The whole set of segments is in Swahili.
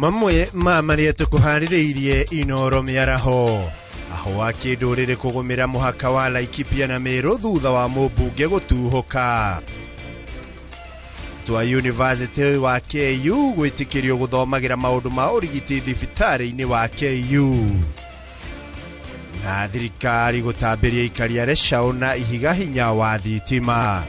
mamwe maria tukuhaririirie Inoro miaraho aho akindurire kugumira muhaka wa Laikipia na Meru thutha wa mubunge gutuhoka twa University wa KU gwitikirio guthomagira maundu ma urigiti thibitari-ini wa KU na thirikari gutambiria ikaria reshaũ na ihiga hinya wa thitima.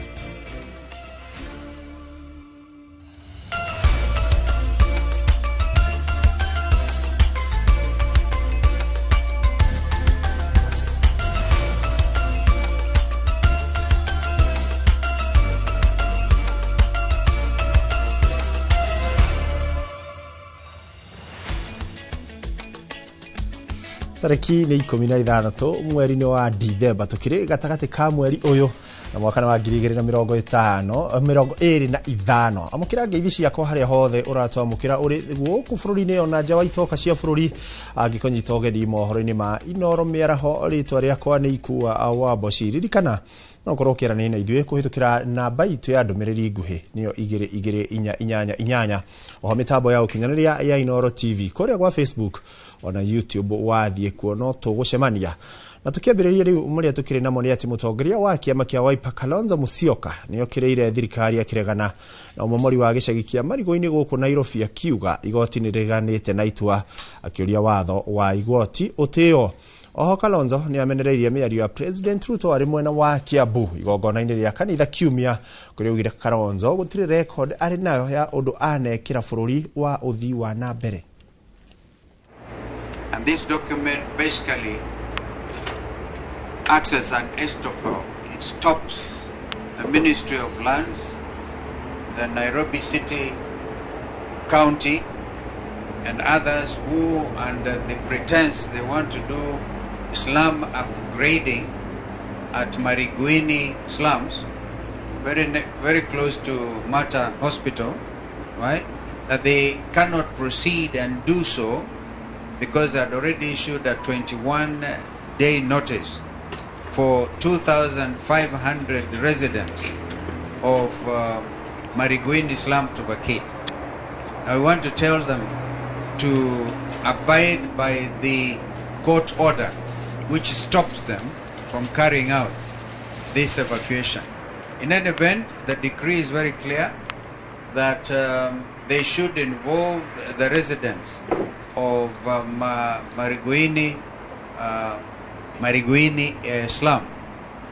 Tariki ni 16 mweri wa Disemba tukiri gatagati ka mweri uyu na mwaka wa 2025 amukira ngeithi ciakwa haria hothe uratwamukira uri guku bururi-ini ona nja wa itoka cia bururi angikonyita ugeni mohoro-ini ma Inoro miaraho ritwa riakwa ni Ikua wa Boshiririkana no korokera ni na ithue kuhitukira namba itu ya ndumiriri nguhi niyo 2288 oho mitambo ya ukinyaniria ya Inoro TV koria kwa Facebook ona YouTube wathie kuo no tugucemania na tukiambiriria riu muria tukiri namo ni ati mutongoria wa kiama kia Wiper Kalonzo Musyoka niyo kireire thirikari akiregana na umomori wa gicagi kia Marigo-ini guku Nairobi akiuga igoti ni riganite na itua akiuria watho wa igoti utio. Oho Kalonzo ni amenereirie miario ya President Ruto ari mwena wa Kiambu igongona-ini ria kanitha kiumia kuriugire Kalonzo gutire record ari nayo ya undu anekira bururi wa uthi wa na mbere. And this document basically acts as an estoppel. It stops the Ministry of Lands, the Nairobi City, County, and others who, under the pretense they want to do slum upgrading at Mariguini slums, very close to Mata Hospital, right? That they cannot proceed and do so because they had already issued a 21-day notice for 2,500 residents of Mariguini slum to vacate. Now we want to tell them to abide by the court order which stops them from carrying out this evacuation. In any event, the decree is very clear that they should involve the residents of Mariguini slum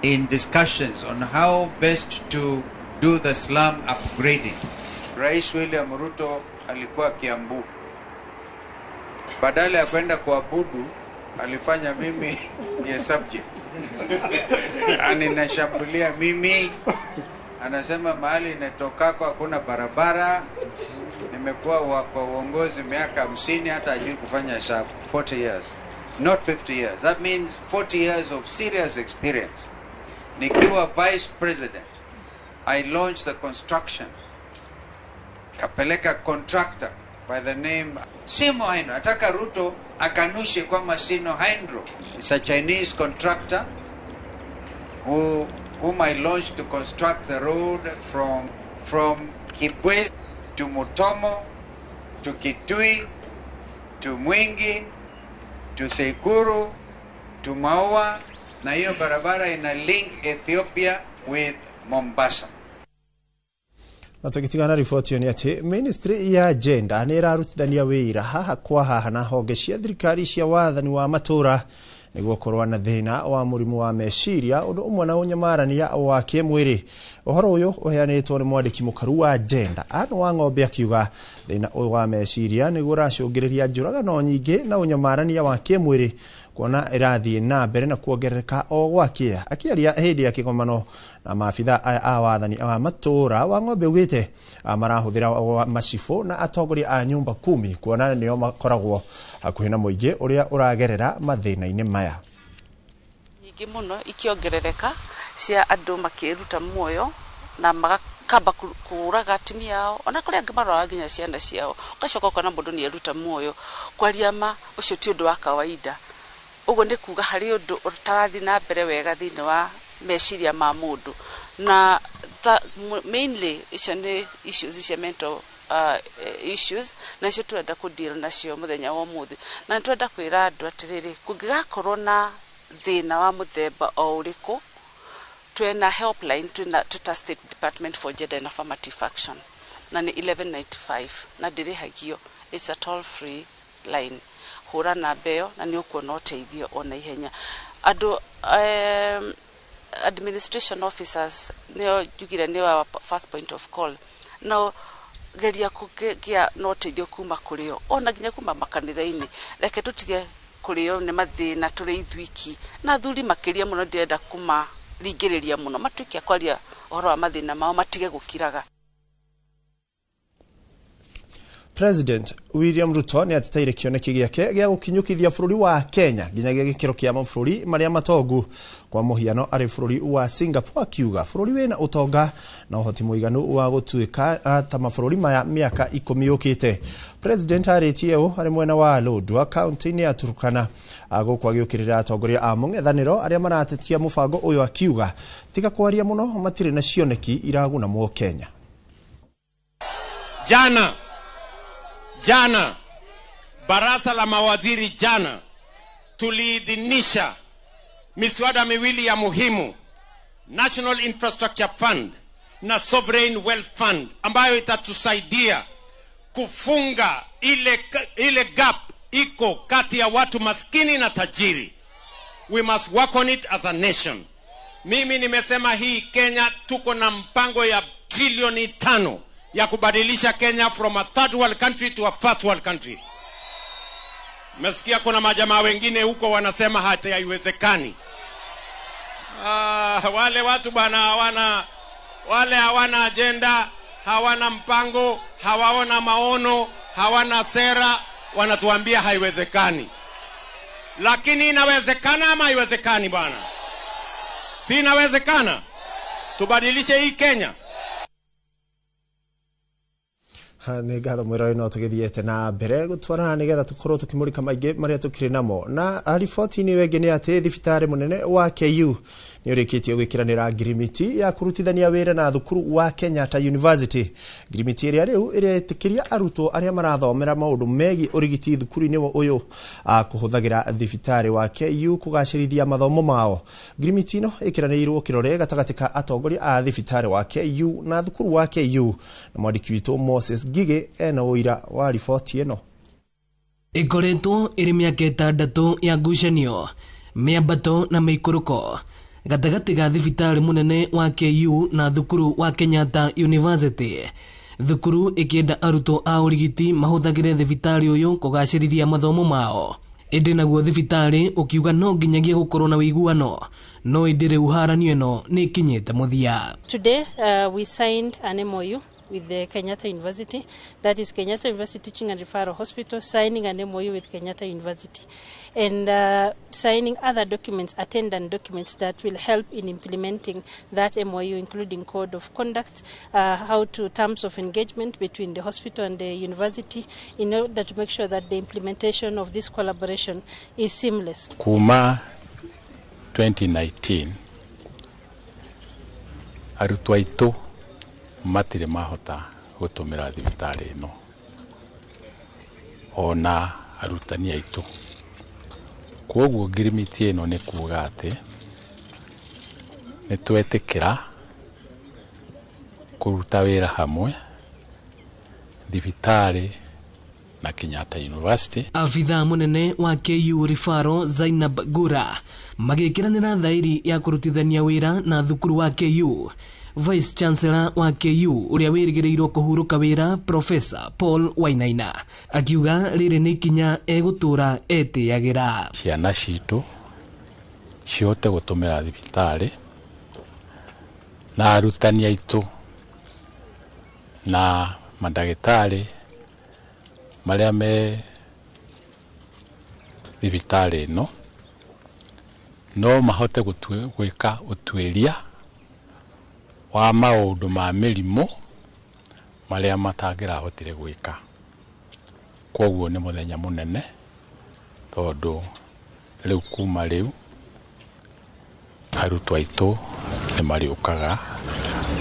in discussions on how best to do the slum upgrading. Rais William Ruto alikuwa Kiambu. Badala ya kwenda kuabudu alifanya mimi ni subject. Aninashambulia mimi, anasema mahali netokako hakuna barabara. Nimekuwa kwa uongozi miaka 50 hata hajui kufanya hesabu. 40 years, not 50 years. That means 40 years of serious experience. Nikiwa vice president, I launched the construction. Kapeleka contractor by the name Simo Haindro. Ataka Ruto akanushe kwamba Sino Haindro. It's a Chinese contractor whom I launched to construct the road from Kibwezi to Mutomo, to Kitui, to Mwingi, to Sekuru, to Maua, na hiyo barabara ina link Ethiopia with Mombasa. Natukitigana ripoti ni ati Ministry ya Agenda ni irarutithania wira haha kwa haha na honge cia thirikari cia wathani wa matura niguo korwa na thina wa murimu wa meciria undu umwe na unyamarania wa kimwiri. Uhoro uyu uheanitwo ni mwandiki mukaru wa Agenda Anne Wang'ombe akiuga thina uyu wa meciria niguo uracungiriria njuragano nyingi na unyamarania wa kimwiri kuona irathie na mbere na kuongerereka o gwakia. Akiaria hindi ya kigomano na maafitha a wathani wa matura, Wang'ombe ugite marahuthira macifo na atongoria a nyumba 10 kuona nio makoragwo hakuhi na muingi uria uragerera mathina-ini maya. Nyingi muno ikiongerereka cia andu makiruta muoyo na magakamba kuraga atimia ao ona kuria ngimarora nginya ciana ciao ugacoka kana mundu ni eruta muoyo kwaria ma ucio ti undu wa kawaida. Ugo ni kuga hari undu utarathi na mbere wega thini wa meciria ma mundu na mainly icio ni issues cia mental issues na cio twenda ku deal nacio muthenya wa muthi na twenda kwira andu atiriri kungigakorwo na thina wa muthemba o uriku twena helpline twina State Department for Gender and Affirmative Action na ni 1195 na ndirihagio. It's a toll free line. Hura na beo na ni ukuona uteithio ona ihenya. Andu administration officers neo jugire ni our first point of call. No geria kugia no teithio kuma kurio ona ginya kuma makanitha-ini reke tutige kurio ni mathina turi ithwiki na thuri makiria muno ndirenda kuma ringiriria muno matuikia kwaria ohoro wa mathina mao matige gukiraga. President William Ruto ni atitaire kioneki giake gia gukinyukithia bururi wa Kenya nginyagia gikiro kia mabũrũri maria matongu kwa muhiano ari bururi wa Singapore akiuga bururi wina utonga na uhoti muiganu wa gutuika ta mabũrũri maya miaka 10 yukite. President aritie u ari mwena wa Lodwar county-ini ya Turkana agukwa giukirira atongoria a mung'ethaniro aria maratetia mubango uyu akiuga tiga kwaria muno matire na cioneki iraguna mu Kenya. Jana baraza la mawaziri jana tuliidhinisha miswada miwili ya muhimu, National Infrastructure Fund na Sovereign Wealth Fund, ambayo itatusaidia kufunga ile gap iko kati ya watu maskini na tajiri. We must work on it as a nation. Mimi nimesema hii Kenya tuko na mpango ya trilioni 5 ya kubadilisha Kenya from a third world country to a first world country. Mesikia kuna majamaa wengine huko wanasema hata haiwezekani. Wale watu bana hawana agenda, hawana mpango, hawaona maono, hawana sera, wanatuambia haiwezekani. Lakini inawezekana ama haiwezekani bwana? Si inawezekana? Tubadilishe hii Kenya. Ni gatho mwira ino tugithiete na mbere gutwarana nigetha tukorwo tukimurika maingi maria tukiri namo na riboti ni wenge ni ati thibitari munene wa KU ni urikitie gwikiranira ngirimiti ya kurutithania wira na thukuru wa Kenyatta University. Ngirimiti iria riu iretikiria arutwo aria marathomera maundu megi urigiti thukuru-ini uyu kuhuthagira thibitari wa KU kugacirithia mathomo mao. Ngirimiti ino ikiranirwo kirore gatagati ka atongoria a thibitari wa KU na thukuru wa KU na mwandiki witu Moses Gige ena uira wa riboti ino. Ikoretwo iri miaka 6 ya ngucanio miambato na meikuruko gatagati ga thibitari munene wa KU na thukuru wa Kenyatta University. Thukuru ikienda arutwo a urigiti mahuthagire thibitari uyu kugacirithia mathomo mao. Indi naguo thibitari ukiuga no nginyagia gukorwo na wiguano no indire uharanio eno ni kinyete muthia. Today we signed an MOU with the Kenyatta University, that is Kenyatta University Teaching and Referral Hospital, signing an MOU with Kenyatta University, and signing other documents, attendant documents that will help in implementing that MOU, including code of conduct, terms of engagement between the hospital and the university, in order to make sure that the implementation of this collaboration is seamless. Kuma 2019 arutwo aitu matire mahota gutumira thibitari ino ona arutani aitu. Koguo ngirimiti ino ni kuga ati ni twetikira kuruta wira hamwe thibitari na Kenyatta University. Afitha munene wa KU Referral Zainab Gura magikiranira thairi ya kurutithania wira na thukuru wa KU. Vice Chancellor wa KU uria wirigirirwo kuhuruka wira Professor Paul Wainaina akiuga riri ni kinya egutura etiagira ciana citu ciote gutumira thibitari na arutani aitu na mandagitari maria me thibitari no mahote gwika utwiria wa maundu ma mirimo maria matangirahotire gwika. Koguo ni muthenya munene tondu riu kuma riu arutwo aitu ni mariukaga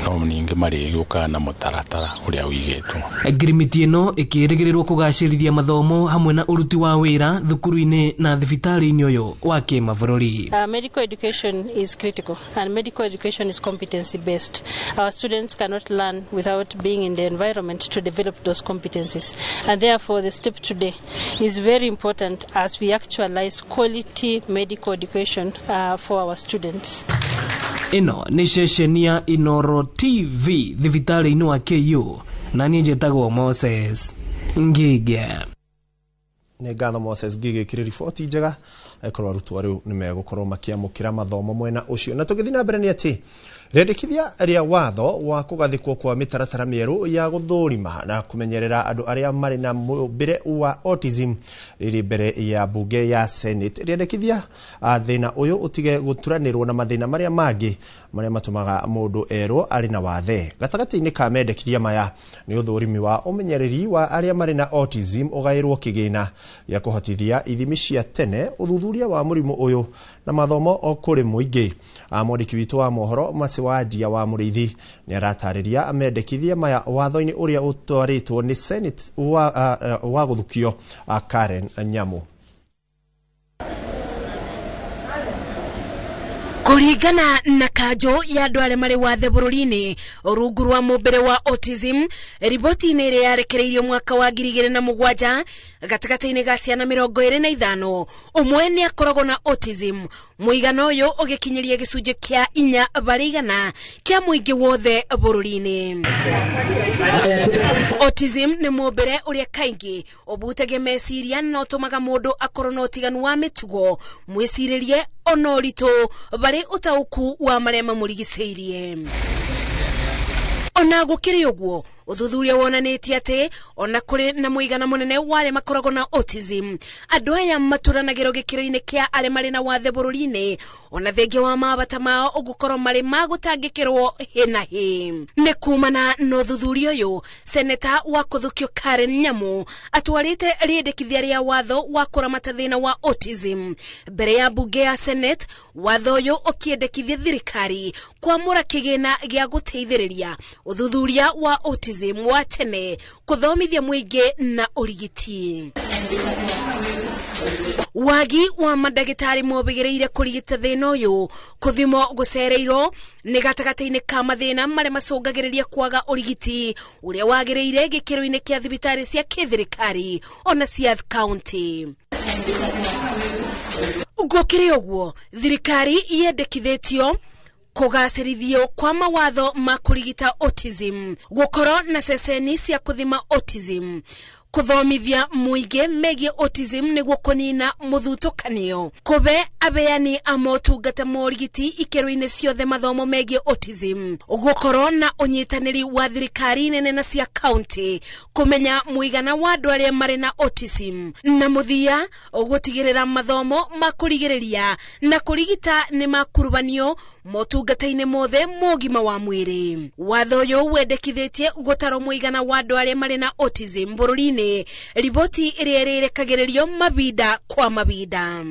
to ningi mari guka na mutaratara uria wigitwo. Ngirimiti ino ikirigirirwo kugacirithia mathomo hamwe na uruti wa wira thukuru-ini na thibitari-ini uyu wa kimabũrũri. Medical education is critical and medical education is competency based. Our students cannot learn without being in the environment to develop those competencies, and therefore the step today is very important as we actualize quality medical education for our students. Ino ni ceceni ya Inoro TV thibitari-ini wa KU na ni njĩtagwo Moses Ngige. Nĩ ngatho Moses Ngige kiri riboti njega ekorwo arutwo riu ni megukorwo makiamukira mathomo mwena ucio. Na tũgĩthiĩ na mbere nĩ atĩ rendekithia ria watho wa kugathikwo kwa mitaratara mieru ya guthurima na kumenyerera andu aria mari na mbere wa autism riri mbere ya bunge ya Senate. Rendekithia thina uyu utige guturanirwo na mathina maria mangi maria matumaga mundu erwo ari na wathe. Gatagati-ini ka mendekithia maya ni uthurimi wa umenyereri wa aria mari na autism ugairwo kigina ya kuhotithia ithimi cia tene, uthuthuria wa murimu uyu na mathomo o kuri muingi. Mwandiki witu wa mohoro Masiwajia wa Muriithi ni aratariria amendekithia maya watho-ini uria utwaritwo ni Senate wa guthukio Karen Nyamu. Kuringana na kanjo ya andu aria mari wathe bururi-ini rungu rwa mumbere wa autism, riboti-ini iria yarekereirio mwaka wa 2007 gatagati-ini ga ciana 25 umwe ni akoragwo na autism, muigana uyu ugikinyiria gicunji kia 4% kia muingi wothe bururi-ini. Autism ni mumbere uria kaingi ubutagia meciria na utumaga mundu akorwo na utiganu wa mitugo, mwiciririe ona ũritũ bari utauku wa maria mamurigicĩirie. Ona gukiri uguo uthuthuria wonanitie ati ona kuri na muigana munene wa aria makoragwo na autism, andu aya maturanagĩrwo gĩkĩro-inĩ kia aria mari na wathe bururi-ini, ona thengia wa mabata mao ugukorwo mari magutangĩkĩrwo hina hi. Ni kumana na uthuthuria uyu, seneta wa kuthukio Karen Nyamu atwarite riendekithia ria watho wa kuramata thina wa autism mbere ya bunge ya Senate. Watho uyu ukiendekithia thirikari kwamũra kĩgĩna gĩa guteithĩrĩria uthuthuria wa autism wa tene, kuthomithia muingi na urigiti. Wagi wa madagitari mobigereire kurigita thina uyu kuthimo gucereirwo ni gatagati-ini ka mathina maria macungagiriria kwaga urigiti uria wagireire gĩkĩro-inĩ kia thibitari cia kithirikari ona cia county. Gukiri uguo, thirikari yendekithĩtio kugacĩrithio kwa mawatho ma kurigita autism, gukorwo na ceceni cia kuthima autism, kuthomithia muingi megie autism niguo kunina muthutukanio, kube abeani a motungata morigiti ikero-inĩ ciothe mathomo megie autism, gukorwo na unyitanĩri wa thirikari nene na cia county kumenya muigana wa andu aria mari na autism, na muthia gutigirira mathomo ma kurigiriria na kurigita ni makurubanio motungata-inĩ mothe mogima wa mwiri. Watho uyu wendekithĩtie gutaro muigana wa andu aria mari na autism bururi-ini, riboti iria irekagĩrĩrio mabinda kwa mabinda.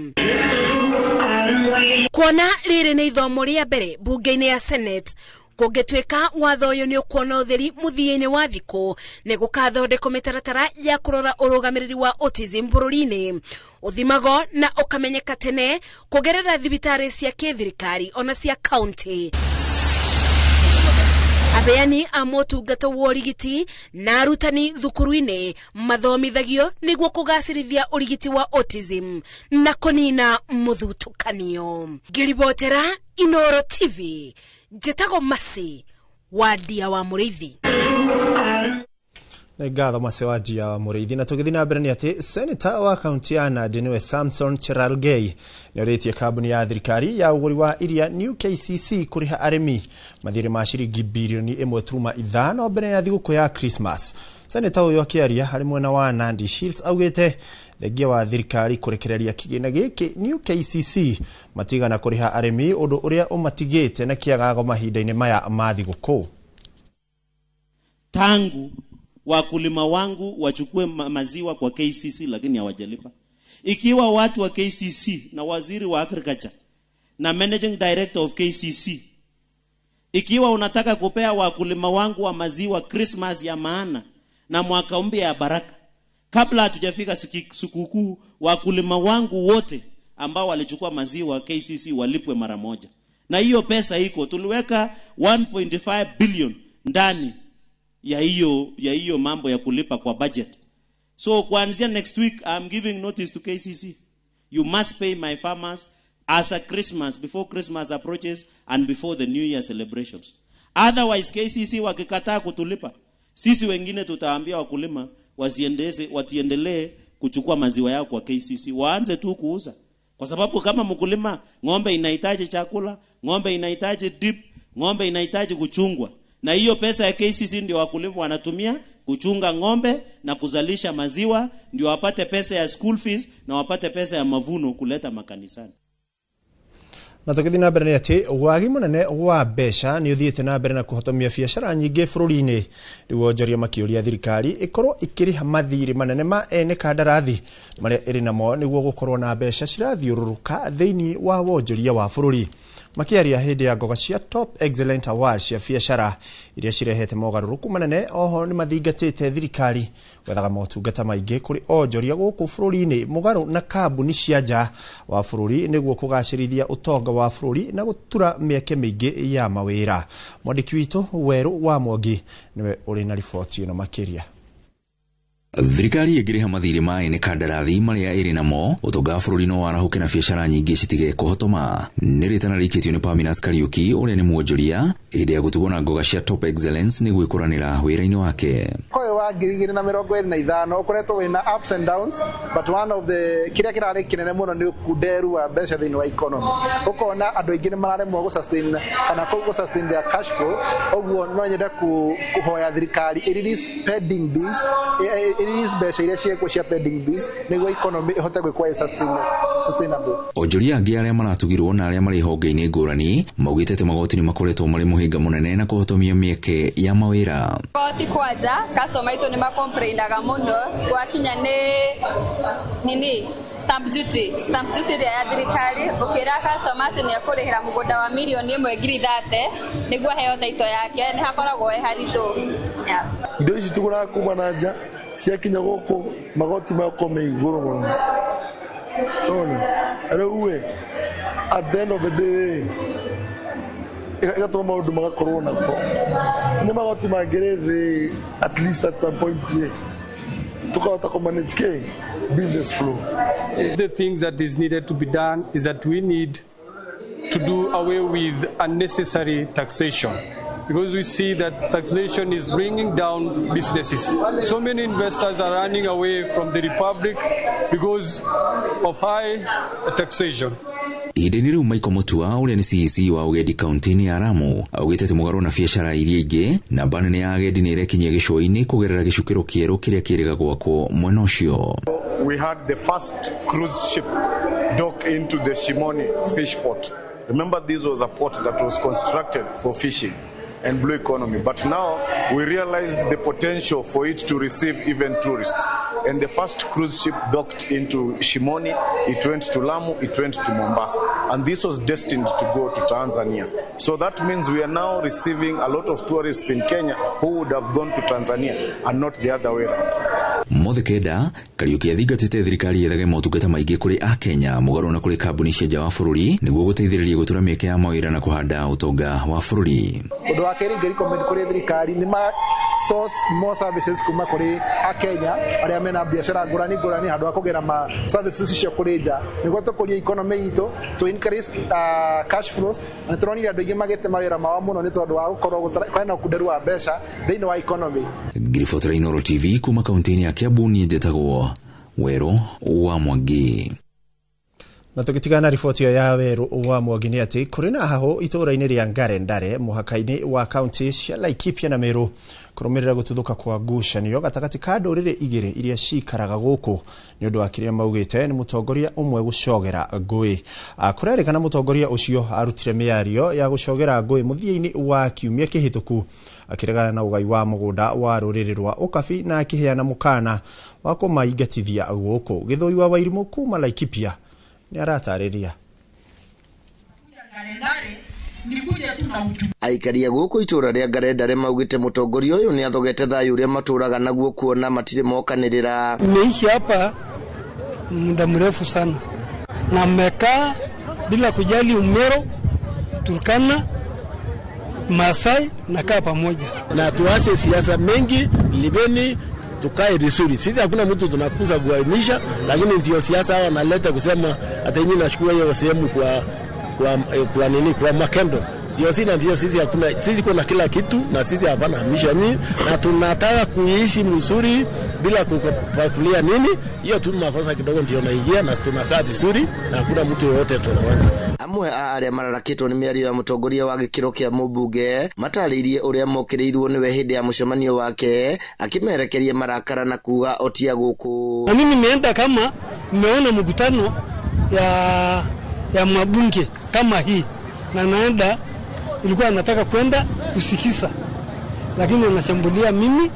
Kuona riri ni ithomo ria mbere bunge-ini ya Senate, kũngĩtuĩka watho ũyũ nĩ ũkuona ũtheri mũthia-inĩ wa thikũ, nĩ gũkathondekwo mĩtaratara ya kũrora ũrũgamĩrĩri wa autism bũrũri-inĩ, ũthimagwo na ũkamenyeka tene kũgerera thibitari cia kĩthirikari ona cia county. Abeani a motungata wa urigiti na arutani thukuru-inĩ mathomithagio niguo kugacĩrithia urigiti wa autism na kunina muthutukanio. Ngiribotera Inoro TV, njĩtagwo Masi Wadia wa Muriithi. Ngatho Masiwajia wa Muriithi. Na tũgĩthiĩ na mbere nĩ atĩ Senator wa kaunti ya Nandi niwe Samson Cherargei nĩ orĩtie kambuni ya thirikari ya ũgũri wa iria New KCC kũrĩha arĩmi mathirĩ ma ciringi bilioni 1.5 mbere ya thigũkũ ya Christmas. Senator ũyũ akĩaria harĩ mwena wa Nandi Hills augĩte thengia wa thirikari kũrekereria kĩgĩna gĩkĩ New KCC matigana kũrĩha arĩmi ũndũ ũrĩa ũmatigĩte na kĩagago mahinda-inĩ maya ma thigũkũ. Tangu wakulima wangu wachukue maziwa kwa KCC lakini hawajalipa. Ikiwa watu wa KCC na waziri wa agriculture na managing director of KCC Ikiwa unataka kupea wakulima wangu wa maziwa Christmas ya maana na mwaka mpya ya baraka, kabla hatujafika sikukuu, wakulima wangu wote ambao walichukua maziwa KCC walipwe mara moja. Na hiyo pesa iko, tuliweka 1.5 billion ndani ya hiyo mambo ya kulipa kwa budget. So kuanzia next week, I'm giving notice to KCC. You must pay my farmers as a Christmas, before Christmas approaches and before the New Year celebrations. Otherwise, KCC wakikataa kutulipa, sisi wengine tutaambia wakulima watiendelee kuchukua maziwa yao kwa KCC, waanze tu kuuza. Kwa sababu kama mkulima, ng'ombe inahitaji chakula, ng'ombe inahitaji dip, ng'ombe inahitaji kuchungwa. Na hiyo pesa ya KCC ndio wakulima wanatumia kuchunga ng'ombe na kuzalisha maziwa, ndio wapate pesa ya school fees na wapate pesa ya mavuno kuleta makanisani. Na tukithi na mbere ati wagi munene wa mbeca ni uthiite na mbere na kuhotomia biacara nyingi bururi-ini riu onjoria makiuria thirikari ikorwo ikiriha mathiri manene ma ene kandarathi maria iri namo niguo gukorwo na mbeca cirathiururuka thiini wa wonjoria wa bururi. Makiaria hindi ya ngoga cia Top Excellent Awards cia biacara iria cirehete mogaruruku manene, oho ni mathingatite thirikari wethaga motungata maingi kuri onjoria guku bururi-ini mugaru na kambuni cia nja wa bururi niguo kugacirithia utonga wa bururi na gutura mieke mingi ya mawira. Mwandiki witu Weru wa Mwangi niwe uri na riboti ino makiria. Thirikari igiriha mathiri ma ene kandarathi maria iri namo utonga bururi no warahuke na biacara nyingi citige kuhotoma. Niritana rikitio ni Paminas Kariuki uria ni mwonjoria indi ya gutugona ngoga cia Top Excellence ni gwikuranira wira-ini wake. Koyo wa 2025 ukoretwo wina ups and downs, but one of the kiria kirari kinene muno ni kuderu wa mbeca thiini wa economy. Ukona andu aingi ni mararemwo gu sustain kana ku sustain their cash flow, oguo no nyenda kuhoya thirikari release pending bills, release mbeca iria cieko cia pending bills niguo economy ihote gwikwa sustainable. Onjoria angi aria maratugirwo na aria mari honge-ini ngurani maugite ati magoti ni makoretwo mari muhinga munene na kuhotomia mieke ya mawira. Goti kwaja customer itu ni makomplainaga muno gwakinya ni stamp duty ya thirikari, ukira customer ni akurihira mugunda wa milioni 1.30 niguo heo taito yake ni hakoragwo haritu. Indo ici tugura kuma na nja ciakinya guku magoti makome iguru muno. Tona ariwe at the end of the day igatuma maundu magakorwo nako ni magoti mangire at least at some point here tukahota ku manage business flow. The things that is needed to be done is that we need to do away with unnecessary taxation, because we see that taxation is bringing down businesses. So many investors are running away from the Republic because of high taxation. Ihindini riu Michael Mutua uria ni CEC wa ugendi kaunti-ini ya Lamu augite ati mugaru na biacara iria ingi namba nene ya agendi ni irekinyia gicua-ini kugerera gicukiro kieru kiria kirigagwo kwa mwena ucio. We had the first cruise ship dock into the Shimoni fish port. Remember, this was a port that was constructed for fishing and blue economy, but now we realized the potential for it to receive even tourists. And the first cruise ship docked into Shimoni, it went to Lamu, it went to Mombasa, and this was destined to go to Tanzania. So that means we are now receiving a lot of tourists in Kenya who would have gone to Tanzania and not the other way around. Mothekeda Kariuki athingatite thirikari yethage motungata maingi kuri a Kenya mugaru na kuri kambuni cia nja wa bururi niguo guteithiriria gutura mieke ya mawira na kuhanda utonga wa bururi. Undu wa keri ngeri comment kuri thirikari ni ma source more services kuma kuri a Kenya aria mena biashara ngurani handu akugera ma services cia kuri nja niguo tukuria economy itu to increase cash flows na turonire andu aingi magete mawira mao muno ni tondu wa gukorwo kwena kuderu wa mbeca thiini wa economy. Grifotra Inoro TV kuma kaunti-ini ya Kiambu ni njĩtagwo Weru wa Mwangi. Na tukitigana riboti ya Weru wa Mwangi ni ati kuri na haho itura-ini ria Ngarendare muhaka-ini wa kaunti cia Laikipia na Meru kurumirira gututhuka kwa ngucanio gatagati ka ndurire igiri iria cikaraga guku ni undu wa kiria maugite ni mutongoria umwe gucogera ngui. Kurerikana mutongoria ucio arutire miario ya gucogera ngui muthia-ini wa kiumia kihituku akiregana na ugai wa mugunda wa ruriri rwa Ukabi na akiheana mukana wa kumaingatithia guku. Githoi wa Wairimu kuma Laikipia ni aratariria. Ngarendare nikuja tu na mtu. Aikaria guku itura ria Garenda maugite mutongoria uyu ni athogete thayu ria maturaga naguo kuona matire mokanirira. Nimeishi hapa muda mrefu sana na mmekaa bila kujali Umero, Turkana, Masai na kaa pamoja. Na tuache siasa mengi, liveni tukae vizuri. Sisi hakuna mtu tunakuza kuainisha, lakini ndio siasa hawa wanaleta kusema hata nyinyi nachukua hiyo sehemu kwa nini kwa makendo. Ndio sisi hakuna, sisi kuna kila kitu na sisi hapana hamisha nyinyi, na tunataka kuishi mzuri bila kupakulia nini. Hiyo tu makosa kidogo ndio naingia, na tunakaa vizuri na hakuna mtu yote tunaona. Amwe aria mararakitwo ni miario ya mutongoria wa gikiro kia mubunge matariirie uria mokirirwo niwe hindi ya mucemanio wake akimerekeria marakara na kuga otia guku. Na mimi nimeenda kama nimeona mkutano ya mabunge kama hii, na naenda ilikuwa nataka kwenda kusikiza, lakini anashambulia mimi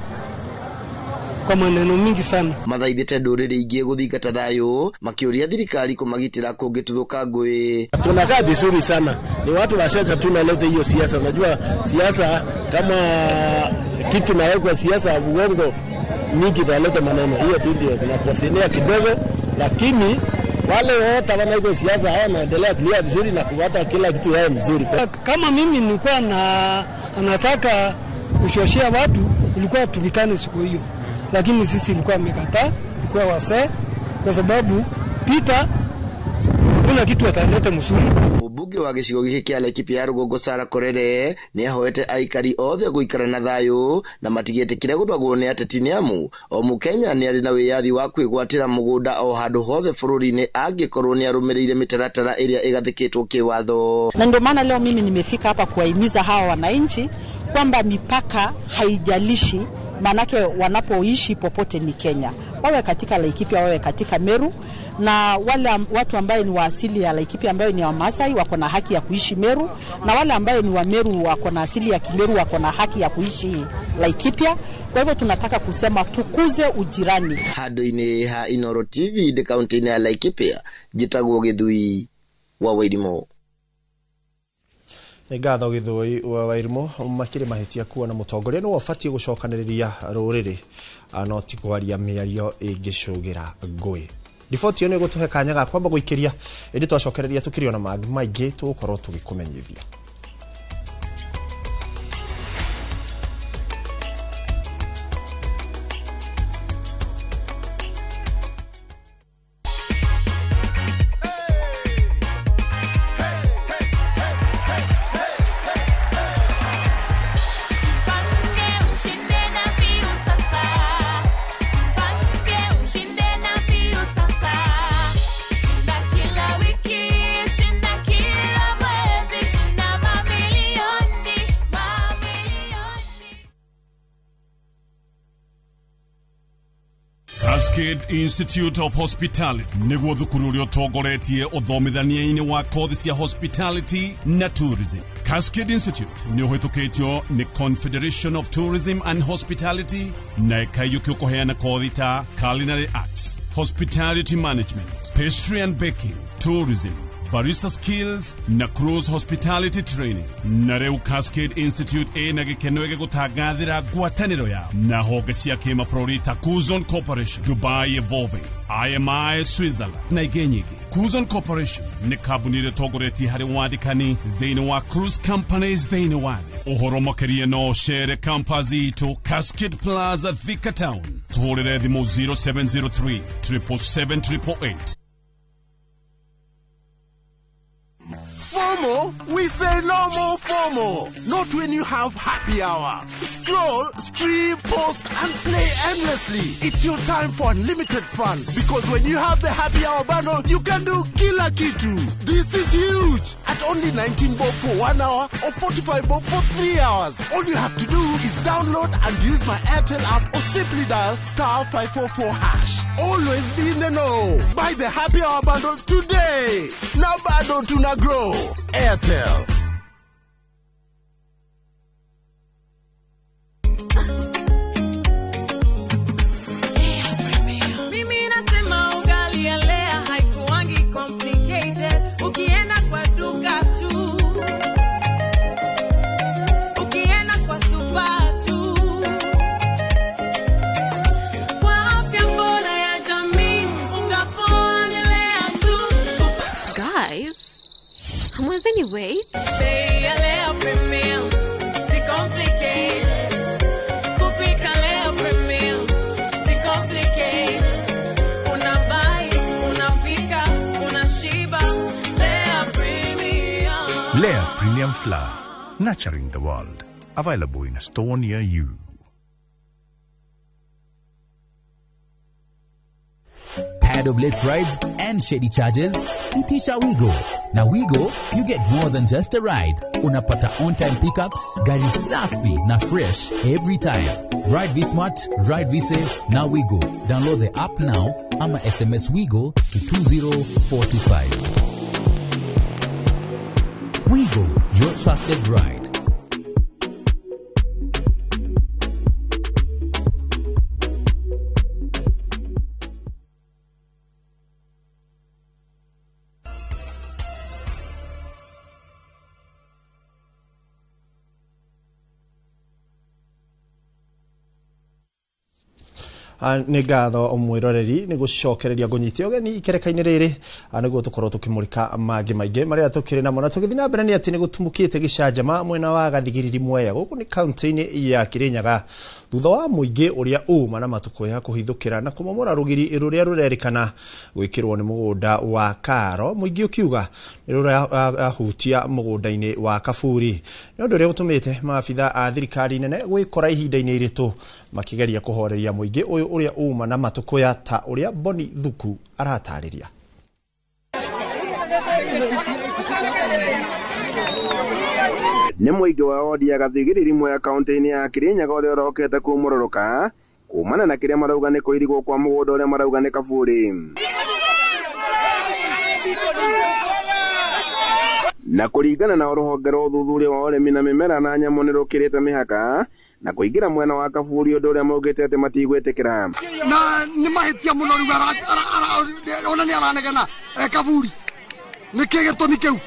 kwa maneno mingi sana. Mathaithite nduriri ingi guthingata thayu makiuria thirikari kumagitira kungituthuka ngui. Tunakaa vizuri sana, ni watu washacha tunaleta hiyo siasa. Unajua siasa kama kitu nawekwa siasa uongo mingi tunaleta maneno, hiyo tu ndio tunakosenea kidogo, lakini wale wote wanaiko siasa hao wanaendelea kulia vizuri na kupata kila kitu yao mzuri. Kama mimi nilikuwa anataka kushoshia watu, ilikuwa tubikane siku hiyo, lakini sisi ilikuwa amekataa, ilikuwa wase kwa sababu Peter kuna kitu ataleta mzuri. Mubunge wa gicigo giki kia Laikipia ya Rugongo Sarah Korere ni ahoete aikari othe guikara na thayu na matigetikire guthagwo ni ateti amu o Mukenya ni ari na wiyathi wa kwigwatira mugunda o handu hothe bururi-ini angikorwo ni arumirire mitaratara iria igathikitwo kiwatho. Na ndio maana leo mimi nimefika hapa kuwahimiza hawa wananchi kwamba mipaka haijalishi, manake wanapoishi popote ni Kenya. Wawe katika Laikipia, wawe katika Meru, na wale watu ambaye ni wa asili ya Laikipia ambaye ni wa Masai wako na haki ya kuishi Meru, na wale ambaye ni wa Meru wako na asili ya Kimeru wako na haki ya kuishi Laikipia. Kwa hivyo tunataka kusema tukuze ujirani. Hado-ini ha Inoro TV de kaunti ya Laikipia, Jitagwo Githui wa Wairimo. Ngatho Githui wa Wairimo makire mahitia kuwa na mutongoria no wafatie gucokaniriria ruriri no ti kwaria miario ingicugira ngui. Riboti ino igutuhe kanya ga kwamba guikiria indi twacokereria tukirio na mangi maingi tugukorwo tugikumenyithia. Cascade Institute of Hospitality niguo thukuru uria utongoretie uthomithania-ini wa kothi cia hospitality na tourism. Cascade Institute ni uhitukitio ni Confederation of Tourism and Hospitality na ikayuki kuheana kothi ta culinary arts, hospitality management, pastry and baking, tourism, barista skills na cruise hospitality training. Na reu Cascade Institute ina gikeno ege gutangathira ngwataniro ya na honge cia kimabũrũri ta Kuzon Corporation, Dubai Evolving, IMI Switzerland na ingĩ nyingĩ. Kuzon Corporation ni kambuni ĩrĩa ĩtongoretie harĩ wandĩkani thĩinĩ wa cruise companies thĩinĩ wa thĩ. Ũhoro makĩria no cere campus itũ Cascade Plaza Thika Town, tũhũrĩre thimũ 0703 777 FOMO? We say no more FOMO. Not when you have happy hour. Scroll, stream, post, and play endlessly. It's your time for unlimited fun. Because when you have the happy hour bundle, you can do kila kitu. This is huge. At only 19 bob for 1 hour or 45 bob for 3 hours. All you have to do is download and use my Airtel app or simply dial *544#. Always be in the know. Buy the happy hour bundle today. Now bado tuna grow. Airtel. Mimi nasema ugali ya lea haikuwangi complicated. Ukienda kwa duka tu Kwani wait? Bei ya Lea Premium, si complicated. Kupika Lea Premium, si complicated. Unabai, unapika, unashiba. Lea Premium. Lea Premium Flour, nurturing the world. Available in a store near you. Tired of late rides and shady charges? Itisha Wigo. Na Wigo, you get more than just a ride. Unapata on-time pickups, gari safi na fresh every time. Ride V-Smart, ride V-Safe, na Wigo. Download the app now, ama SMS Wigo to 20425. Wigo, your trusted ride. Nĩ ngatho omwiroreri nĩ gucokereria gunyitio geni ikereka-inĩ rĩrĩ nĩguo tukorwo tukimurika mangĩ maingĩ marĩa tukiri namo na tugithii na mbere nĩ ati nĩ gutumukite gicanjama mwena wa Gathigiriri Mwea guku ni kaunti-inĩ ya Kirinyaga thutha wa muingĩ ũrĩa uma na matuko ya kuhithukira na kumomora rugiri rũrĩa rũrerikana gwĩkĩrwo nĩ mũgũnda wa Karo muingĩ ukiuga nĩ rũrahutia mũgũnda-inĩ wa Kaburi nĩ ũndũ ũrĩa ũtũmĩte maabitha a thirikari nene gwĩkora ihinda-inĩ iritũ makigeria kuhoreria muingĩ ũyũ ũrĩa uma na matuko ya ta ũrĩa Boni Thuku aratarĩria. Nĩ mũingĩ wa wodi ya Gathigiriri Mwea kaunti-inĩ ya Kirinyaga ũrĩa ũrokete kumũrũrũka kumana na kĩrĩa marauga nĩ kũirigwo kwa mũgũnda ũrĩa marauga nĩ Kaburi. Na kũringana na rũhonge rwa ũthuthuria wa ũrĩmi na mĩmera na nyamũ nĩ rũkĩrĩte mĩhaka na kũingĩra mwena wa Kaburi ũndũ ũrĩa maugĩte atĩ matigwĩtĩkĩra. Na nĩ mahĩtia mũno rĩu ona nĩ aranegena Kaburi nĩkĩ gĩtũmi kĩu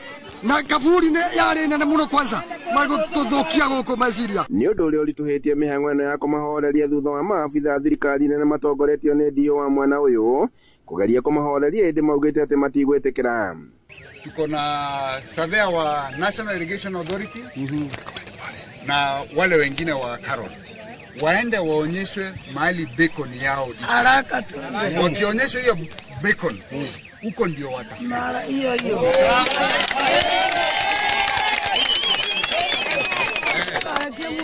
na Kaburi nĩ yarĩ nene mũno kwanza magũtũthũkia gũkũ meciria. Nĩ ũndũ ũrĩa ũritũhĩtie mĩhang'o ĩno ya kũmahoreria thutha wa maabitha thirikari nene matongoretio nĩ DO wa mwena ũyũ kũgeria kũmahoreria ĩndĩ maugĩte atĩ matigwĩtĩkĩra. Tuko na surveyor wa National Irrigation Authority na wale wengine wa Karo waende waonyeshwe mahali beacon yao haraka tu. Wakionyeshwa hiyo beacon huko ndio watafika. Hiyo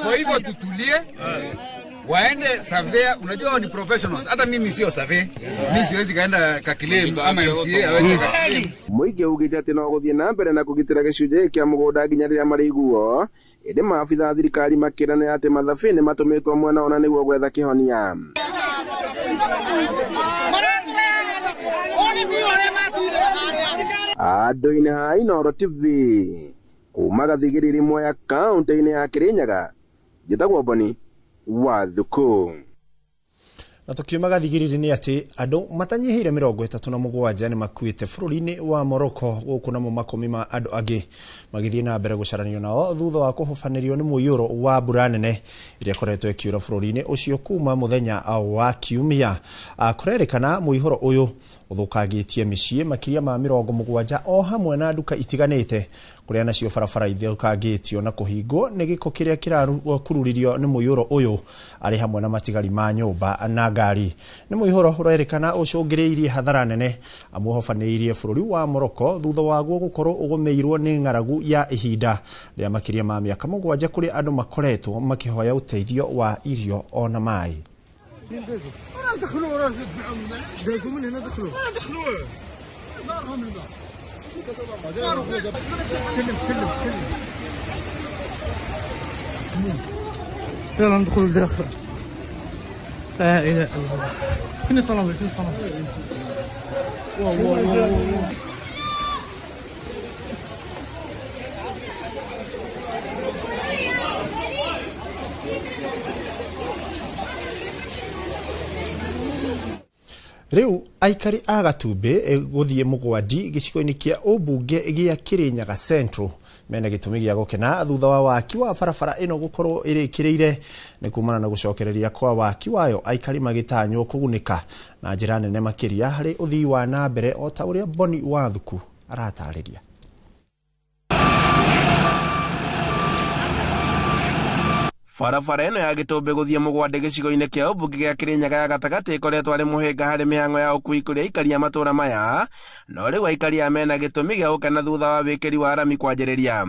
kwa hivyo tutulie, waende surveyor. Unajua ni professionals, hata mimi sio surveyor, mimi siwezi kaenda kakilem ama MCA aweze kakilem. Muigi ugite ati no guthie na mbere na kugitira gicunje kia mugunda nginya riria mariguo indi maabitha thirikari makirana ati mathabi nĩ matumitwo mwena ona nĩguo gwetha kihonia. Andũ-inĩ ha Inooro TV kuma Gathigiriri Mwea kaunti-inĩ ya Kirinyaga njĩtagwo Boni wa Thuku. Na tukiuma Gathigiriri nĩ ati andũ matanyihĩire 37 nĩ makuĩte bũrũri-inĩ wa Morocco gũkũ namo makũmi ma andũ angĩ magĩthiĩ na mbere gũcaranio nao thutha wa kũhobanĩrio nĩ mũiyũro wa mbura nene ĩrĩa koretwo ĩkiura bũrũri-inĩ ũcio kuma mũthenya wa Kiumia. Kũrerĩkana mũihũro ũyũ ũthũkangĩtie mĩciĩ makĩria ma 70 o hamwe na nduka itiganĩte kũrĩa nacio barabara ithũkangĩtio na kũhingwo nĩ gĩko kĩrĩa kĩrakururirio nĩ mũiyũro ũyũ arĩ hamwe na matigari ma nyũmba na ngari. Nĩ mũihũro ũrerĩkana ũcũngĩrĩirie hathara nene amu ũhobanĩirie bũrũri wa Morocco thutha waguo gũkorwo ũgũmĩirwo nĩ ng'aragu ya ihinda rĩa makĩria ma mĩaka 7 kũrĩ andũ makoretwo makĩhoya ũteithio wa irio ona maĩ. دخلوا دخلوا من هنا دخلوا يلا ندخلوا الداخل. لا اله الا الله. فين الطلبه فين الطلبه؟ والله Riu aikari a Gatumbi guthie mugwandi gicigo-inĩ kia ũmbunge gia Kirinyaga Central mena gĩtũmi gĩa gũkena thutha wa waki wa barabara ĩno gũkorwo ĩrĩkĩrĩire nĩ kumana na gũcokereria kwa waki wayo aikari magĩtanywo kũgunĩka na njĩra nene makĩria harĩ ũthii wa na mbere o ta ũrĩa Boni wa Thuku aratarĩria. barabara ĩno ya Gĩtũmbĩ gũthiĩ Mũgwande gĩcigo-inĩ kĩa ũmbunge gĩa Kĩrĩnyaga ya gatagatĩ ĩkoretwo arĩ mũhĩnga harĩ mĩhang'o ya ũkui kũrĩ aikari a matũũra maya, no rĩu aikari aya mena gĩtũmi gĩa gũkena thutha wa wĩkĩri wa rami kwanjĩrĩria.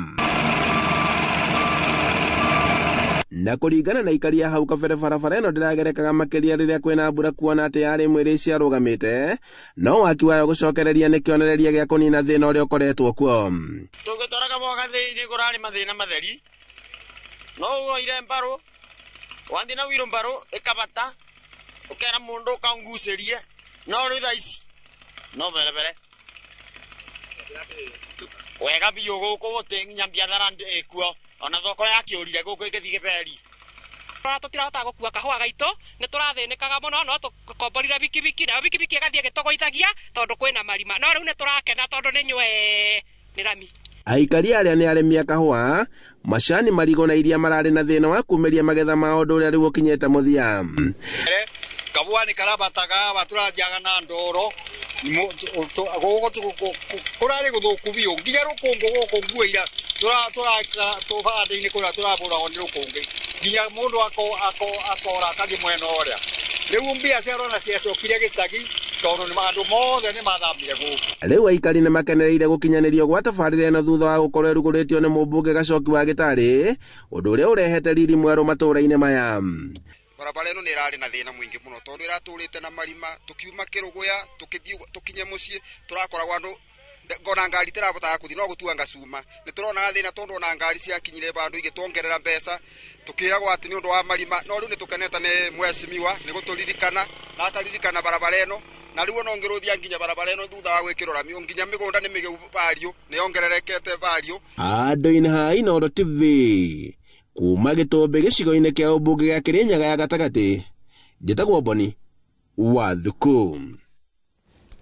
Na kũringana na aikari a hau kabere, barabara ĩno ndĩragerekaga makĩria rĩrĩa kwĩna mbura, kuona atĩ yarĩ mwĩrĩ ciarũgamĩte, no waki wayo gũcokereria nĩ kĩonereria gĩa kũnina thĩna ũrĩa ũkoretwo kuo. Tũgĩtwaraga mogathĩ-inĩ kũrarĩ mathĩna matheri, no woire mbarũ wathi na wĩrũ mbarũ ĩkabata ũkera mũndũ ũkaungucĩrie, no rĩu thaa ici no berebere wega biũ gũkũ gũtĩ nginya biathara ĩkuo, ona thoko ya kĩũrire gũkũ ĩgĩthiĩ Gĩberi. Tũtirahota gũkua kahũa gaitũ, nĩ tũrathĩnĩkaga mũno, no tũkomborire bikibiki, nayo bikibiki ĩgathiĩ ĩgĩtũgũithagia tondũ kwĩna marima, no rĩu nĩ tũrakena tondũ nĩ nyue nĩ rami. Aikari arĩa nĩ arĩmi a kahũa, macani, marigũ na iria mararĩ na thĩna wa kumĩria magetha mao, ũndũ ũrĩa rĩu ũkinyĩte mũthia. Kahũa nĩ karabataga batũranjaga na ndoro kũrarĩ gũthũku biũ, nginya rũkũngũ gũkũ nguĩira tũbanda-inĩ kũrĩa tũrabũragwo nĩ rũkũngĩ, nginya mũndũ akora akathi mwena ũrĩa. Rĩu mbia ciarona ciacokire gĩcagi tondũ andũ mothe nĩ mathambire gũkũ. Rĩu aikari nĩ makenereire gũkinyanĩrio gwa tabarĩra ĩno thutha wa gũkorwo ĩrugũrĩtio nĩ mũmbunge Gacoki wa Gĩtarĩ, ũndũ ũrĩa ũrehete riri mwerũ matũũra-inĩ maya. Barabara ĩno nĩ ĩrarĩ na thĩna mũingĩ mũno tondũ ĩratũrĩte na marima, tũkiuma Kĩrũgũya tũkinye mũciĩ tũrakoragwo andũ ngona ngari tĩrabotaga kũthi no gũtua ngacuma. Nĩ tũrona thĩna tondũ ona ngari ciakinyire bandũ igĩtuongerera mbeca, tũkĩragwo atĩ nĩ ũndũ wa marima, no rĩu nĩ tũkenete nĩ mheshimiwa nĩ gũtũririkana na akaririkana barabara ĩno, na rĩu ona ũngĩrũthia nginya barabara ĩno thutha wa gwĩkĩrwo rami, nginya mĩgũnda nĩ mĩgeu vario, nĩ yongererekete vario. Andũ-inĩ ha Inooro TV kuma Gĩtũmbĩ gĩcigo-inĩ kĩa ũmbunge gĩa Kĩrĩnyaga ya gatagatĩ, njĩtagwo Boni Wathuku.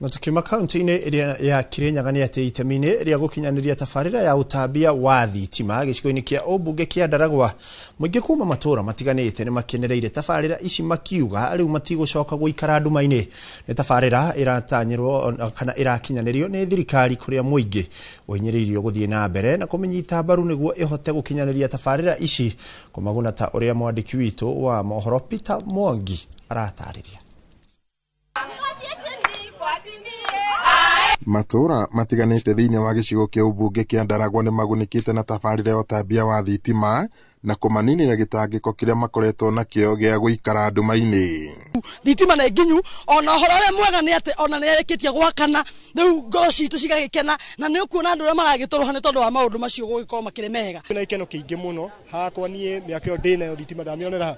Na tukiuma kaunti-inĩ ĩrĩa ya Kĩrĩnyaga nĩ atĩ itemi-inĩ rĩa gũkinyanĩria tabarĩra ya ũtambia wa thitima gĩcigo-inĩ kĩa ũmbunge kĩa Ndaragwa, mũingĩ kuma matũũra matiganĩte nĩ makenereire tabarĩra ici, makiuga rĩu matigũcoka gũikara nduma-inĩ. Nĩ tabarĩra ĩratanyĩrwo kana ĩrakinyanĩrio nĩ thirikari, kũrĩa mũingĩ ũhinyĩrĩirio gũthiĩ na mbere na kũmenyita mbaru nĩguo ĩhote gũkinyanĩria tabarĩra ici, kũmaguna ta ũrĩa mwandĩki witũ wa mohoro Peter Mwangi aratarĩria. Matũũra matiganĩte thĩinĩ wa gĩcigo kĩa ũmbunge kĩa Ndaragwa nĩ magunĩkĩte na tabarĩra ya ũtambia wa thitima na kũmaninĩra gĩtangĩko kĩrĩa makoretwo nakĩo gĩa gũikara nduma-inĩ. Thitima nĩ nginyu, ona ũhoro ũrĩa mwega nĩ atĩ ona nĩ yarĩkĩtie gwakana, rĩu ngoro citũ cigagĩkena, na nĩ ũkuona andũ arĩa maragĩtũrũha nĩ tondũ wa maũndũ macio gũgĩkorwo makĩrĩ mega. Kwĩna ikeno kĩingĩ mũno hakwa niĩ, mĩaka ĩyo ndĩnayo thitima ndamĩonera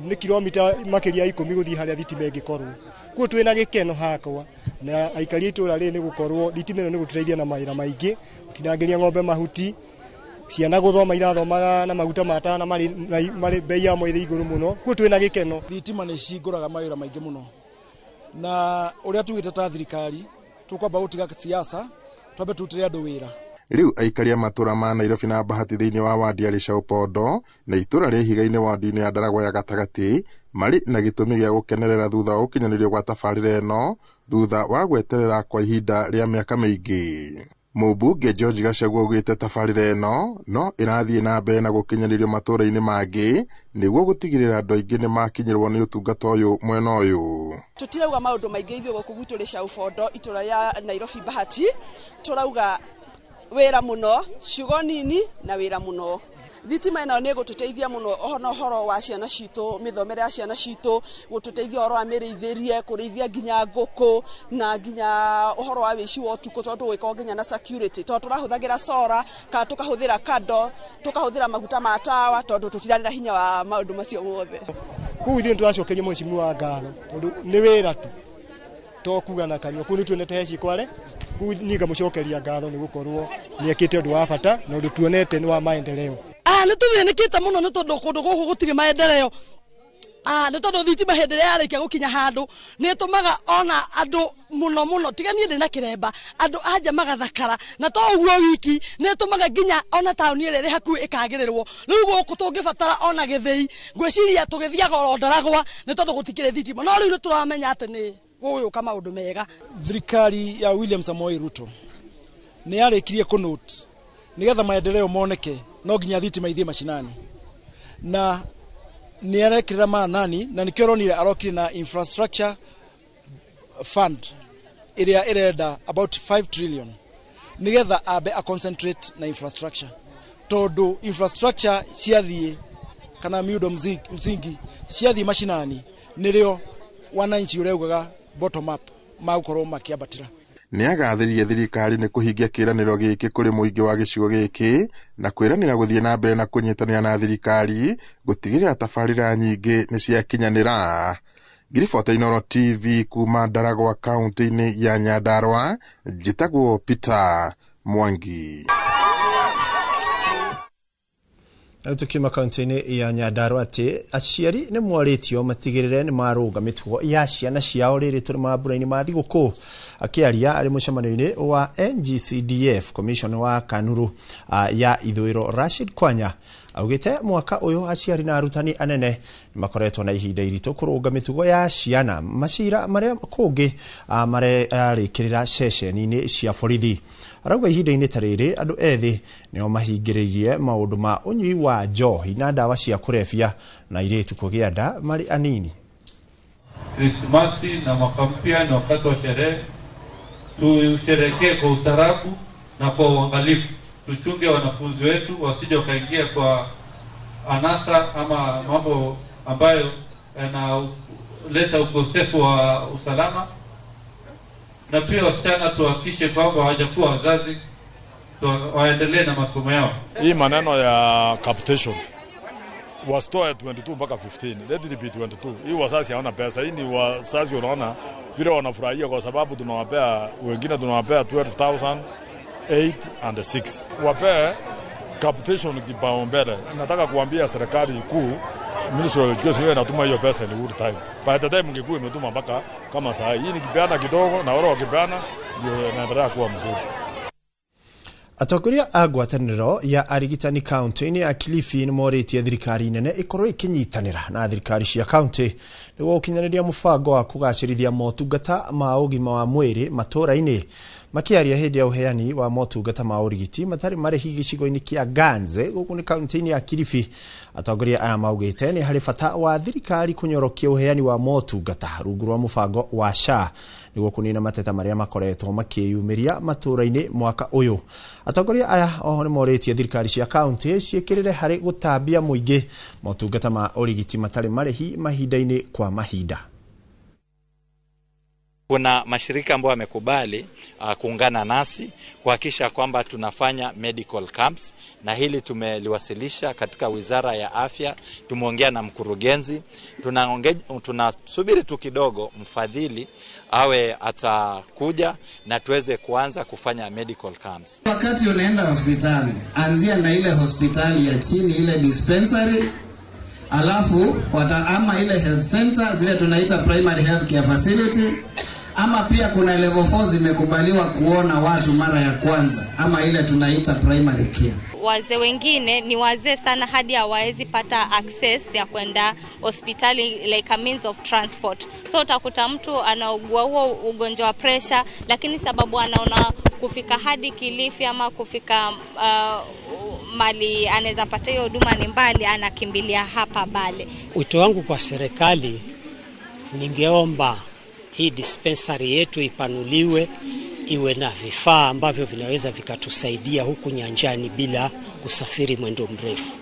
nĩ kilomita makĩria 10 gũthiĩ harĩa thitima ĩngĩkorwo. Kuo twĩna gĩkeno hakwa na aikari itũũra rĩrĩ nĩ gũkorwo thitima ĩno nĩ gũtũteithia na mawĩra maingĩ, tinangĩria ng'ombe mahuti, ciana gũthoma irathomaga na maguta matana marĩ bei ya mwĩrĩ igũrũ mũno. Kuo twĩna gĩkeno. Thitima nĩ cingũraga mawĩra maingĩ mũno, na ũrĩa tugĩte ta thirikari tũkwamba gũtiga siasa, twambe tũrutĩre andũ wĩra. Rĩu aikari a matũũra ma Nairobi na Bahati thĩinĩ wa wadi ya Rĩcaũ Pondo na itũũra rĩa Ihiga-inĩ wadi-inĩ ya Ndaragwa ya gatagatĩ marĩ na gĩtũmi gĩa gũkenerera thutha wa gũkinyanĩrio gwa tabarĩra ĩno thutha wa gweterera kwa ihinda rĩa mĩaka mĩingĩ. Mũmbunge George Gachagua augĩte tabarĩra ĩno no ĩrathiĩ na mbere na gũkinyanĩrio matũũra-inĩ mangĩ nĩguo gũtigĩrĩra andũ aingĩ nĩ makinyĩrwo nĩ ũtungata ũyũ mwena ũyũ. Tũtirauga maũndũ maingĩ ithuĩ gũkũ gwitũ Rĩcaũ Pondo, itũũra rĩa Nairobi Bahati, tũrauga wĩra mũno, ciugo nini na wĩra mũno. Thitima ĩno nĩ gũtũteithia mũno ũhoro wa ciana citũ, mĩthomere ya ciana citũ, gũtũteithia ũhoro wa mĩrĩithĩrie, kũrĩithia nginya ngũkũ na nginya ũhoro wa wĩici wa ũtukũ, tondũ gwĩkwo nginya na security, tondũ tũrahũthagĩra solar kana tũkahũthĩra kando, tũkahũthĩra maguta ma tawa, tondũ tũtirarĩ na hinya wa maũndũ macio mothe. Kũu ithuĩ tũracokeria mheshimiwa ngatho tondũ nĩ wĩra tu tokuga na kanua. Kũu nĩ tuonete heci kware, kũu niĩ ngamũcokeria ngatho nĩ gũkorwo nĩ ekĩte ũndũ wa bata na ũndũ tuonete nĩ wa maendeleo. Nĩ tũthĩnĩkĩte mũno nĩ tondũ kũndũ gũkũ gũtirĩ maendeleo. Nĩ tondũ thitima hĩndĩ ĩrĩa yarĩkia gũkinya handũ nĩ ĩtũmaga ona andũ mũno tiga niĩ ndĩ na kĩremba, andũ anja magathakara, na to ũguo wiki nĩ ĩtũmaga nginya ona taũni ĩrĩa ĩrĩ hakuhĩ ĩkagĩrĩrwo. Rĩu gũkũ tũngĩbatara ona gĩthĩi, ngwĩciria tũgĩthiaga oro Ndaragwa nĩ tondũ gũtikĩrĩ thitima, no rĩu nĩ tũramenya atĩ nĩ gũgĩũka maũndũ mega. Thirikari ya William Samoei Ruto nĩ yarĩkirie kũnote nĩgetha maendeleo moneke no nginya thitima ithiĩ mashinani, na nierekera manani na nikironire arokire na infrastructure fund area irenda about 5 trillion nigetha abe a concentrate na infrastructure todo infrastructure ciathie kana miundo msingi ciathie mashinani nirio wananchi ureugaga bottom up maukorwo makiambatira. Nĩ agathĩrĩrie thirikari nĩ kũhingia kĩĩranĩro gĩkĩ kũrĩ mũingĩ wa gĩcigo gĩkĩ na kwĩranĩra gũthiĩ na mbere na kũnyitanĩra na thirikari gũtigĩrĩra tabarĩra nyingĩ nĩ ciakinyanĩra. Ngiribota Inooro TV kuma Ndaragwa kaunti-inĩ ya Nyandarua, njĩtagwo Peter Mwangi. Tukima kaunti-inĩ ya Nyandarua atĩ aciari nĩ mwarĩtio matigĩrĩre nĩ marũga mĩtugo ya ciana ciao rĩrĩ tũrĩ mambura-inĩ ma thigũkũ. Akĩaria arĩ mũcemanio-inĩ wa NGCDF Commission wa Kanuru ya Ithũĩro, Rashid Kwanya augĩte mwaka ũyũ aciari na arutani anene makoretwo na ihinda iritũ kũrũga mĩtugo ya ciana macira marĩa kũngĩ mararĩkĩrĩra ceceni-inĩ cia borithi. Arauga ihinda-inĩ ta rĩrĩ andũ ethĩ nĩo mahingĩrĩirie maũndũ ma ũnyui wa njohi na ndawa cia kũrebia na airĩtu kũgĩa nda marĩ anini. Krismasi na mwaka mpya ni wakati wa sherehe. Tusherekee kwa ustaarabu na kwa uangalifu. Tuchunge wanafunzi wetu wasije wakaingia kwa anasa ama mambo ambayo yanaleta ukosefu wa usalama. Na pia wasichana tuhakikishe kwamba hawajakuwa wazazi, waendelee na masomo yao. Hii maneno ya capitation wasitoe 22 mpaka 15, let it be 22. Hii wazazi hawana pesa, hii ni wazazi unaona vile wanafurahia kwa sababu tunawapea wengine tunawapea 12,000, 8 and 6. Wapee capitation kipaumbele. Nataka kuambia serikali kuu, Ministry of Education inatuma hiyo pesa ni good time. By the time mngekuwa imetuma mpaka kama saa hii ni kipeana kidogo na wale wakipeana ndio inaendelea kuwa mzuri. Atongoria a ngwatanĩro ya arigitani kaunti-inĩ ya Kilifi nĩ morĩtie thirikari nene ĩkorwo ĩkĩnyitanĩra na thirikari cia kaunti nĩguo gũkinyanĩria mũbango wa kũgacĩrithia motungata ma ũgima wa mwĩrĩ matũũra-inĩ. Makĩaria hĩndĩ ya ũheani wa motungata ma ũrigiti matarĩ marĩhi gĩcigo-inĩ kĩa Ganze gũkũ nĩ kaunti-inĩ ya Kilifi, atongoria aya maugĩte nĩ harĩ bata wa thirikari kũnyorokia ũheani wa motungata rungu rwa mũbango wa SHA nĩguo kũnina mateta marĩa makoretwo makĩyumĩria matũũra-inĩ mwaka ũyũ. Atongoria aya oho nĩ morĩtie thirikari cia kaunti ciĩkĩrĩre harĩ gũtambia mũingĩ motungata ma ũrigiti matarĩ marĩhi mahinda-inĩ kwa mahinda. Kuna mashirika ambayo yamekubali kuungana nasi kuhakikisha kwamba tunafanya medical camps, na hili tumeliwasilisha katika Wizara ya Afya. Tumeongea na mkurugenzi, tunasubiri tu kidogo mfadhili awe atakuja na tuweze kuanza kufanya medical camps. Wakati unaenda hospitali, anzia na ile hospitali ya chini, ile dispensary, alafu ama ile health center, zile tunaita primary health care facility, ama pia kuna level 4 zimekubaliwa kuona watu mara ya kwanza, ama ile tunaita primary care. Wazee wengine ni wazee sana hadi hawawezi pata access ya kwenda hospitali, like a means of transport. So utakuta mtu anaugua huo ugonjwa wa pressure, lakini sababu anaona kufika hadi Kilifi ama kufika mali anaweza pata hiyo huduma ni mbali, anakimbilia hapa Bale. Wito wangu kwa serikali, ningeomba hii dispensary yetu ipanuliwe, iwe na vifaa ambavyo vinaweza vikatusaidia huku nyanjani bila kusafiri mwendo mrefu.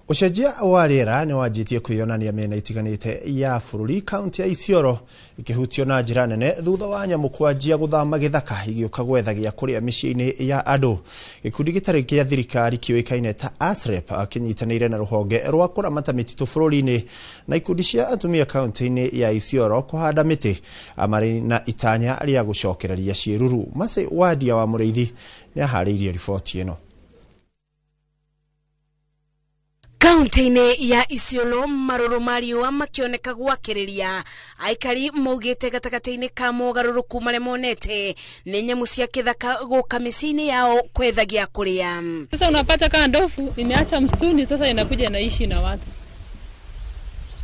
Ucenjia wa rĩera nĩ wanjĩtie kwĩyonania mĩena itiganĩte ya bũrũri. Kaunti ya Isiolo ĩkĩhutio na njĩra nene thutha wa nyamũ kwanjia gũthama gĩthaka igĩũka gwethagia kũrĩa mĩciĩ-inĩ ya andũ. Gĩkundi gĩtarĩ kĩa thirikari kĩũĩkaine ta ASREP kĩnyitanĩire na rũhonge rwa kũramata mĩtitũ bũrũri-inĩ na ikundi cia atumia kaunti-inĩ ya Isiolo kũhanda mĩtĩ marĩ na itanya rĩa gũcokereria ciĩruru. Mase Wadia wa Mũrĩithi nĩ aharĩirie riboti ĩno. Kaunti-inĩ ya Isiolo marũrũ mariũa makĩoneka gwakĩrĩria, aikari maugĩte gatagatĩ-inĩ ka mogarũrũku marĩa monete nĩ nyamũ cia kĩthaka gũka mĩciĩ-inĩ yao kwethagia kũrĩa. Sasa unapata kama ndovu imeacha msituni, sasa inakuja naishi na watu.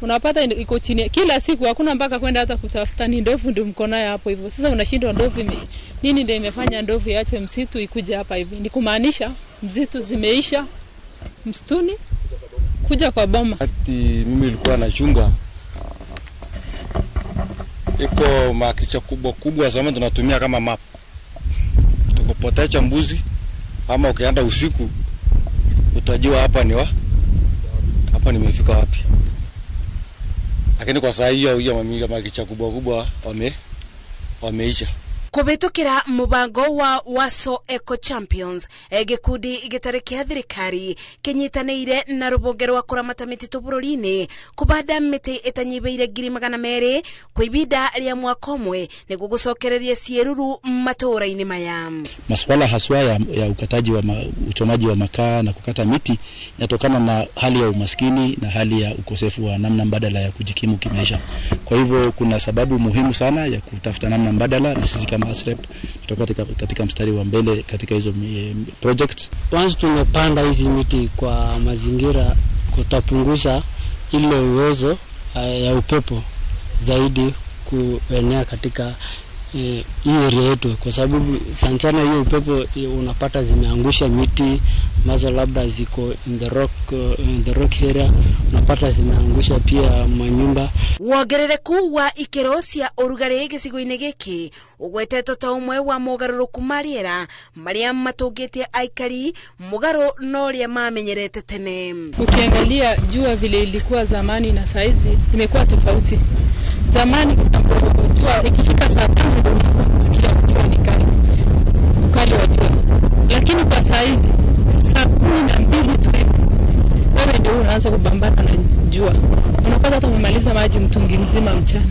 Unapata iko chini kila siku, hakuna mpaka kwenda hata kutafuta ni ndovu ndio mko nayo hapo hivyo. Sasa unashindwa ndovu nini ndio imefanya ndovu iache msitu ikuje hapa hivi? Ni kumaanisha msitu zimeisha, msituni kuja kwa boma. Ati mimi nilikuwa nachunga iko makicha kubwa sana tunatumia kama map. Tukopotea mbuzi ama ukienda usiku utajua hapa nimefika wapi. Lakini kwa saa hiyo mamiga makicha kubwa wameisha. Kubitukira mubango wa Waso Eco Champions gikundi gitarekia thirikari kinyitanire na rubonge rwa kuramata mititu bururi-ini kubanda miti itanyibeire 200,000 kwa ibida ria mwaka umwe niguo gucokereria cieruru matura-ini maya. Masuala haswa ya ukataji wa uchomaji wa makaa na kukata miti inatokana na hali ya umaskini na hali ya ukosefu wa namna mbadala ya kujikimu kimaisha. Kwa hivyo kuna sababu muhimu sana ya kutafuta namna mbadala, na sisi kama ASREP tutakuwa katika mstari wa mbele katika hizo projects. Once tumepanda hizi miti kwa mazingira, kutapunguza ile uwezo ya upepo zaidi kuenea katika hii area yetu, kwa sababu sana hiyo upepo unapata zimeangusha miti ambazo labda ziko in the rock area, unapata zimeangusha pia manyumba. Wongerereku wa ikero cia urugari gicigo-ini giki ugwetetwo ta umwe wa mogaruruku mariera maria matungitie aikari mugaro no ria mamenyerete tene. Ukiangalia jua vile ilikuwa zamani na saizi imekuwa tofauti. Zamani jua ikifika saa 5 ndio unasikia jua ni kali. Ukali wa jua. Lakini kwa saizi saa 12 tu wewe ndio unaanza kubambana na jua. Unapata hata umemaliza maji mtungi mzima mchana.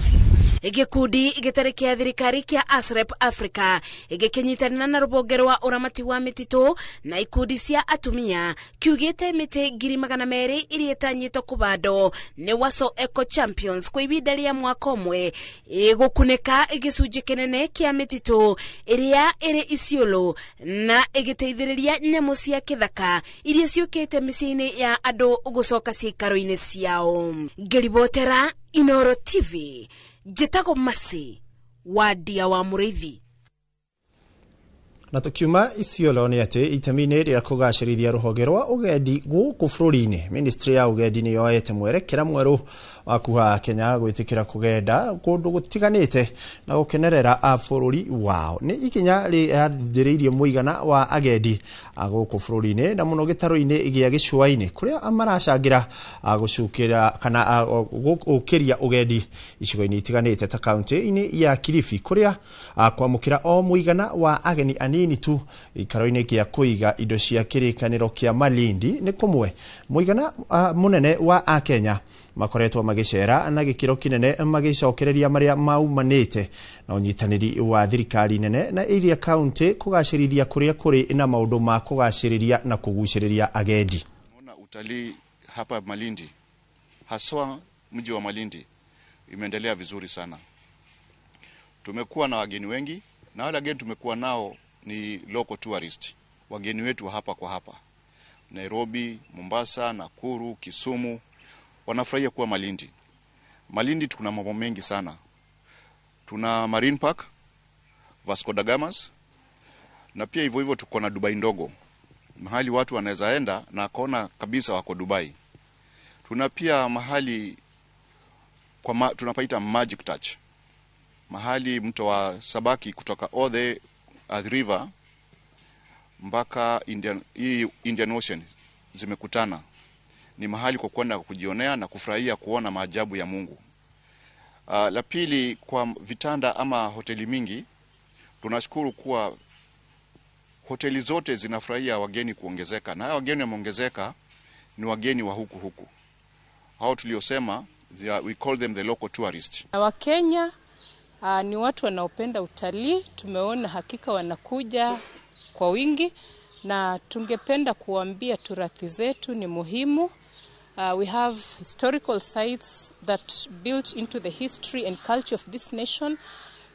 Gikundi gitarekia thirikari kia ASREP Africa igikinyitanira na rubonge rwa uramati wa mititu na ikundi cia atumia kiugite miti 200,000 iria itanyitwo kubando ni Waso Eco Champions kwa ibida ria mwaka umwe igukuneka igicunji kinene kia mititu iria iri Isiolo na igiteithiriria nyamu cia kithaka iria ciukite micini ya andu gucoka ciikaro-ini ciao. Ngiribotera Inoro TV. Jitago Masi wadia wa Muriithi. Na tukiuma Isiolo ni ati itamine ria kugacirithia ruhonge rwa ugendi guku bururi-ini, ministry ya ugendi ni yoete mwerekera mweru wa kuha Kenya gwitikira kugenda kundu gutiganite na gukenerera a bururi wao. Ni ikinya riathiriirie muigana wa agendi guku bururi-ini na muno gitaro-ini gia gicua-ini kuria amaracangira gucukira kana gukiria ugendi icigo-ini itiganite ta kaunti-ini ya Kilifi kuria kwamukira o muigana wa ageni nini tu ikaro-ini kia kuiga indo cia kirikaniro kia Malindi ni kumwe muigana munene wa Akenya makoretwo magicera na gikiro kinene magicokereria maria maumanite na unyitaniri wa thirikari nene na area county kugacirithia kuria kuri na maundu ma kugaciriria na kuguciriria agendi. Naona utalii hapa Malindi, haswa mji wa Malindi, imeendelea vizuri sana. Tumekuwa na wageni wengi na wale wageni tumekuwa nao ni local tourist, wageni wetu hapa kwa hapa. Nairobi, Mombasa, Nakuru, Kisumu wanafurahia kuwa Malindi. Malindi tuna mambo mengi sana. Tuna Marine Park, Vasco da Gama, na pia hivyo tuko na Dubai ndogo. Mahali watu wanaweza enda na kuona kabisa wako Dubai. Tuna pia mahali tunapaita Magic Touch. Mahali mto wa Sabaki kutoka all the River mpaka Indian Ocean zimekutana. Ni mahali kwa kwenda kujionea na kufurahia kuona maajabu ya Mungu. La pili, kwa vitanda ama hoteli mingi, tunashukuru kuwa hoteli zote zinafurahia wageni kuongezeka, na wageni wameongezeka ni wageni wa huku. Hao tuliosema we call them the local tourists. Wakenya ni watu wanaopenda utalii. Tumeona hakika wanakuja kwa wingi na tungependa kuambia turathi zetu ni muhimu. We have historical sites that built into the history and culture of this nation.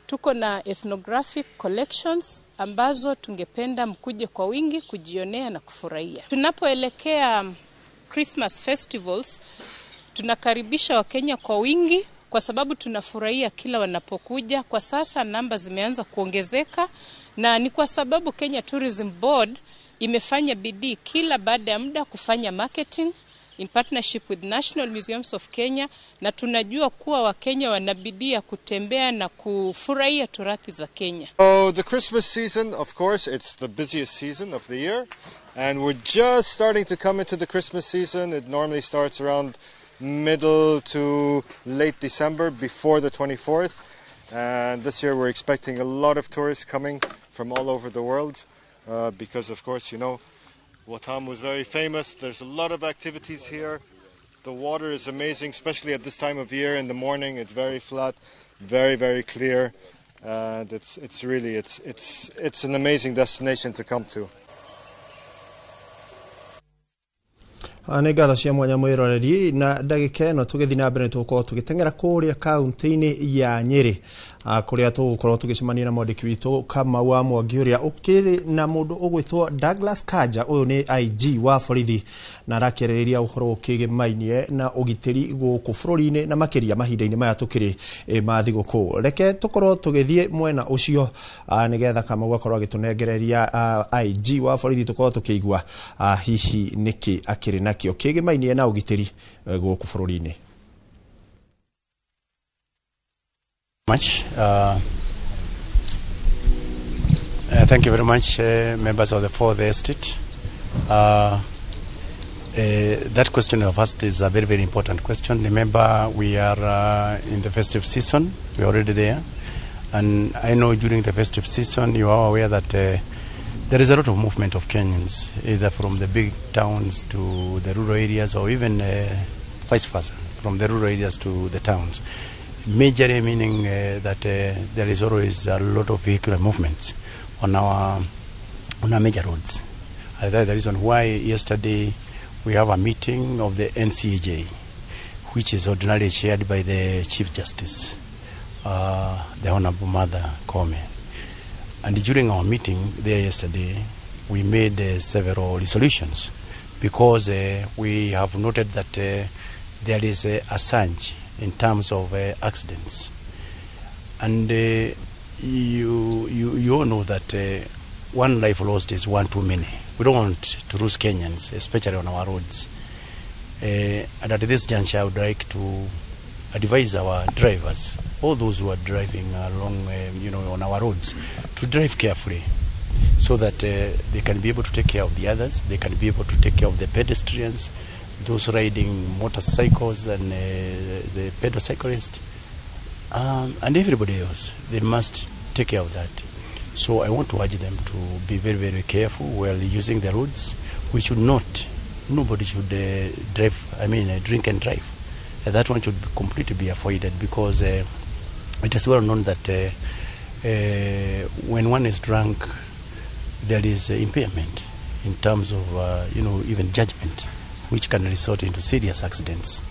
Tuko na ethnographic collections ambazo tungependa mkuje kwa wingi kujionea na kufurahia. Tunapoelekea Christmas festivals, tunakaribisha Wakenya kwa wingi kwa sababu tunafurahia kila wanapokuja. Kwa sasa namba zimeanza kuongezeka na ni kwa sababu Kenya Tourism Board imefanya bidii kila baada ya muda kufanya marketing in partnership with National Museums of Kenya, na tunajua kuwa Wakenya wanabidia kutembea na kufurahia turathi za Kenya. So the Christmas season, of course, it's the busiest season of the year, and we're just starting to come into the Christmas season. It normally starts around middle to late December before the 24th, and this year we're expecting a lot of tourists coming from all over the world because, of course, you know, Watamu is very famous. There's a lot of activities here. The water is amazing, especially at this time of year. In the morning, it's very flat, very, very clear, and it's really it's an amazing destination to come to. Nĩ ngatho cia mwanya mwĩroreri, na ndagĩka ĩno tũgĩthiĩ na mbere tũgũkorwo tũgĩteng'era kũrĩa kaunti-inĩ ya Nyĩrĩ kũrĩa tũgũkorwo tũgĩcemania na mwandĩki witũ Kamau wa Mwangi ũrĩa ũkĩrĩ na mũndũ ũgwĩtwo Douglas Kanja. Ũyũ nĩ IG wa borithi na arakĩarĩrĩria ũhoro ũkĩgĩmainie na ũgitĩri gũkũ bũrũri-inĩ na makĩria mahinda-inĩ maya tũkĩrĩ ma thigũkũ. Reke tũkorwo tũgĩthiĩ mwena ũcio nĩgetha Kamau akorwo agĩtũnengereria IG wa borithi tũkorwo tũkĩigua hihi nĩkĩ akĩrĩ nakĩo kĩgĩmainie na ũgitĩri gũkũ bũrũri-inĩ. Thank you very much, members of the Fourth Estate. That question you have asked is a very, very important question. Remember, we are in the festive season. We're already there. And I know during the festive season, you are aware that there is a lot of movement of Kenyans, either from the big towns to the rural areas, or even vice versa, from the rural areas to the towns. Majorly meaning that there is always a lot of vehicular movements on our major roads. That's the reason why yesterday we have a meeting of the NCAJ, which is ordinarily chaired by the Chief Justice, the Honorable Mother Koome. And during our meeting there yesterday, we made several resolutions because we have noted that there is a surge in terms of accidents. And you all know that one life lost is one too many. We don't want to lose Kenyans, especially on our roads. And at this juncture, I would like to advise our drivers, all those who are driving along, on our roads, to drive carefully so that they can be able to take care of the others, they can be able to take care of the pedestrians, those riding motorcycles and the pedocyclists, and everybody else. They must take care of that. So I want to urge them to be very, very careful while using the roads. We should not, nobody should drink and drive. That one should completely be avoided because it is well known that when one is drunk, there is impairment in terms of, even judgment, which can result into serious accidents.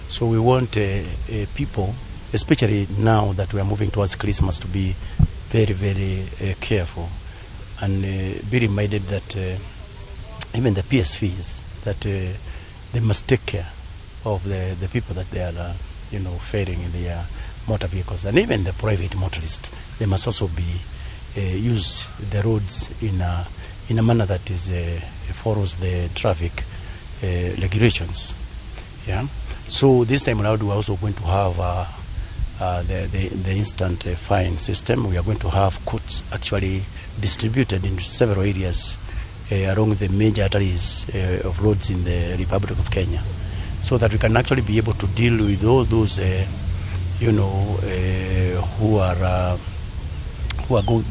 So we want people, especially now that we are moving towards Christmas, to be very, very careful and be reminded that even the PSVs, that they must take care of the people that they are, ferrying in their motor vehicles, and even the private motorists. They must also be use the roads in a manner that is follows the traffic regulations. Yeah. So this time around, we are also going to have the instant fine system. We are going to have courts actually distributed in several areas along the major arteries of roads in the Republic of Kenya, so that we can actually be able to deal with all those who are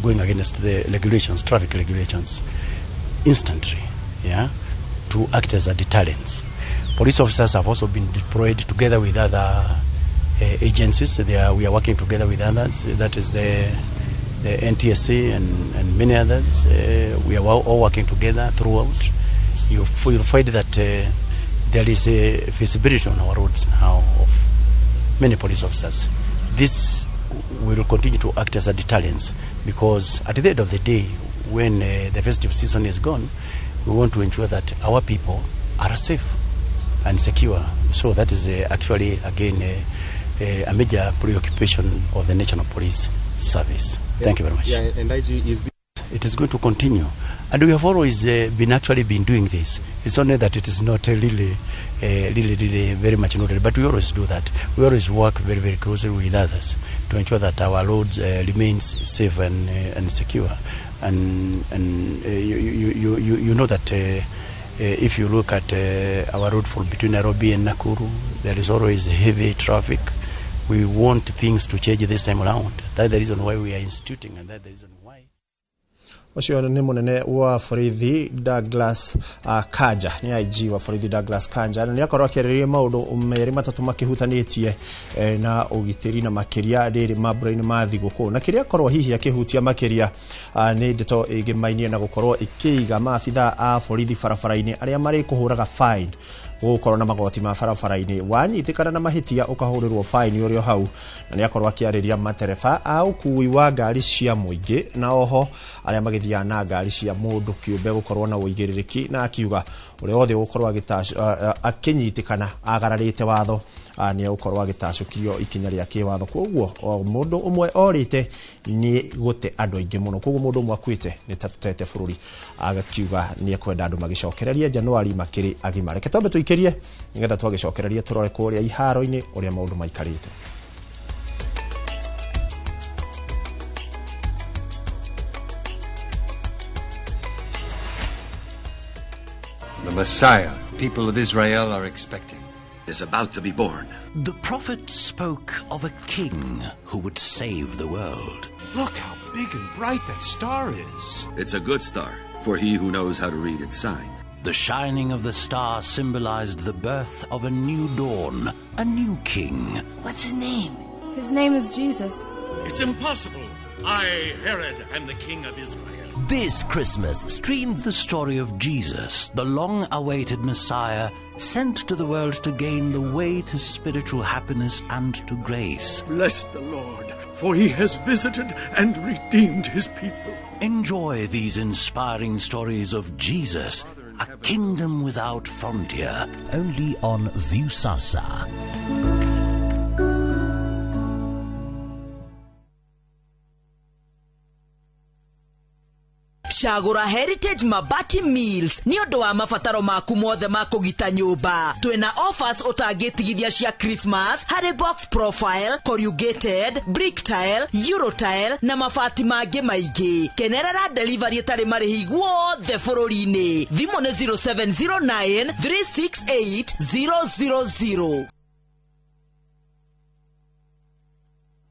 going against the regulations, traffic regulations, instantly, yeah, to act as a deterrent. Police officers have also been deployed together with other agencies. We are working together with others. That is the NTSA and many others. We are all working together throughout. You'll find that there is a visibility on our roads now of many police officers. This will continue to act as a deterrent because at the end of the day, when the festive season is gone, we want to ensure that our people are safe and secure. So that is actually, again, a major preoccupation of the National Police Service. Thank you very much. Yeah, and IG, it is going to continue. And we have always been doing this. It's only that it is not really very much noted, but we always do that. We always work very, very closely with others to ensure that our roads remains safe and secure. And you know that if you look at our road for between Nairobi and Nakuru, there is always heavy traffic. We want things to change this time around. That's the reason why we are instituting, and that's the reason why. Ucio ni munene wa borithi Douglas Kanja, ni IG wa borithi Douglas Kanja, na ni akorwo akĩarĩrĩria maũndũ meri matatu makĩhutanitie na ũgitĩri na makĩria rĩrĩ mambũra-inĩ ma thigũkũ, na kĩrĩa akorwo hihi akĩhutia makĩria nĩ ndeto ĩgĩmainie na gũkorwo ĩkĩiga maabithaa a borithi barabara-inĩ arĩa marĩ kũhũraga fine gukorwo na magoti ma barabara-inĩ wanyitikana na mahitia ukahũrĩrwo fine ũrĩa hau, na nĩ akorwo akĩarĩria matereba a ũkui wa ngari cia mũingĩ na oho arĩa magĩthiaga na ngari cia mũndũ kĩũmbe gũkorwo na ũigĩrĩrĩki, na akiuga ũrĩa wothe gũkorwo akĩnyitikana agararĩte watho nĩ gũkorwo agĩtacũkirio ikinya rĩa kĩwatho. Koguo mũndũ ũmwe orĩte nĩ gũte andũ aingĩ mũno, koguo mũndũ ũmwe akuĩte nĩ tatutete bũrũri, agakiuga nĩ ekwenda andũ magĩcokererie Januari makĩrĩ agima. Reke twambe tũikĩrie nĩgetha twagĩcokererie tũrore kũrĩa iharo-inĩ ũrĩa maũndũ maikarĩte. The Messiah people of Israel are expecting is about to be born. The prophet spoke of a king who would save the world. Look how big and bright that star is. It's a good star for he who knows how to read its sign. The shining of the star symbolized the birth of a new dawn, a new king. What's his name? His name is Jesus. It's impossible. I, Herod, am the king of Israel. This Christmas, stream the story of Jesus, the long-awaited Messiah, sent to the world to gain the way to spiritual happiness and to grace. Bless the Lord, for he has visited and redeemed his people. Enjoy these inspiring stories of Jesus, a kingdom without frontier, only on Viusasa. Chagura Heritage Mabati Mills ni ũndũ wa mabataro maku mothe ma kũgita nyũmba. Twĩna offers ũtangĩtigithia cia Christmas harĩ box profile, corrugated, brick tile, euro tile na mabati mangĩ maingĩ. Kenerera delivery ĩtarĩ marĩhi guothe bũrũri-inĩ. Thimũ nĩ 0709 368 000.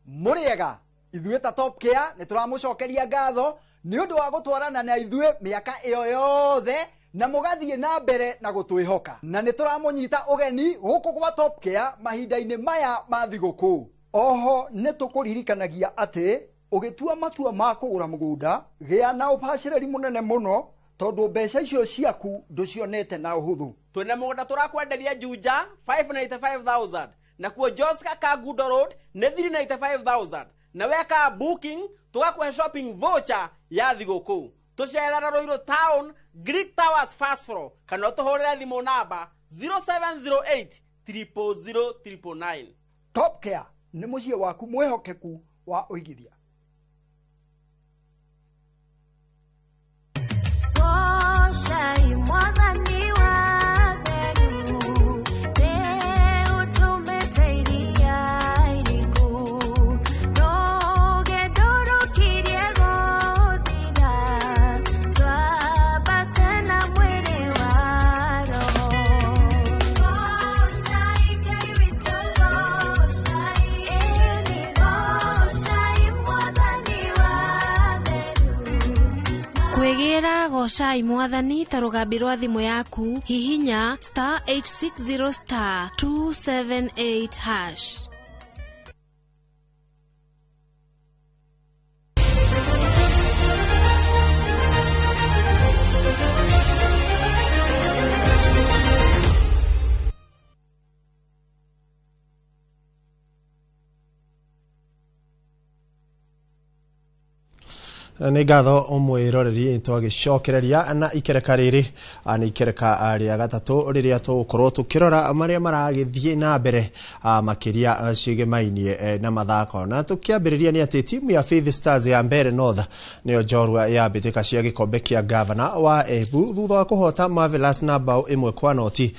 Mũrĩega, ithuĩ ta Top Care nĩ tũramũcokeria ngatho ni ũndũ wa gũtwarana na ithuĩ mĩaka ĩyo yothe na mũgathiĩ na mbere na gũtwĩhoka, na nĩ tũramũnyita ũgeni gũkũ gwa Top Care mahinda-inĩ maya ma thigũkũ. Oho nĩ tũkũririkanagia atĩ ũgĩtua matua ma kũgũra mũgũnda gĩa na ũbacĩrĩri mũnene mũno, tondũ mbeca icio ciaku ndũcionete na ũhũthũ. Twĩna mũgũnda tũrakwenderia Juja 595,000 na kuo Joska Kagudo Road nĩ 395,000 na weka booking tugakuhe shopping voucher ya thigũkũ. Tũcerera Ruiru Town, Greek Towers first floor, kana ũtũhũrĩre thimũ namba 0708 000 999. Top Care nĩ mũciĩ waku mwĩhokeku wa ũigithia. Kwegera gocai mwathani ta rũgambi rwa thimũ yaku hihinya *860*278#. Nĩ ngatho omwiroreri twagicokereria na ikereka riri ani ikereka ria gatatu riria tukorwo tukirora maria maragithie na mbere makiria cigimainie na mathako na tukiambiriria ni ati timu ya Faith Stars ya Mbeere North niyo njorua ya bitika cia gikombe kia governor wa Embu thutha wa kuhota Marvelous na bao 1-0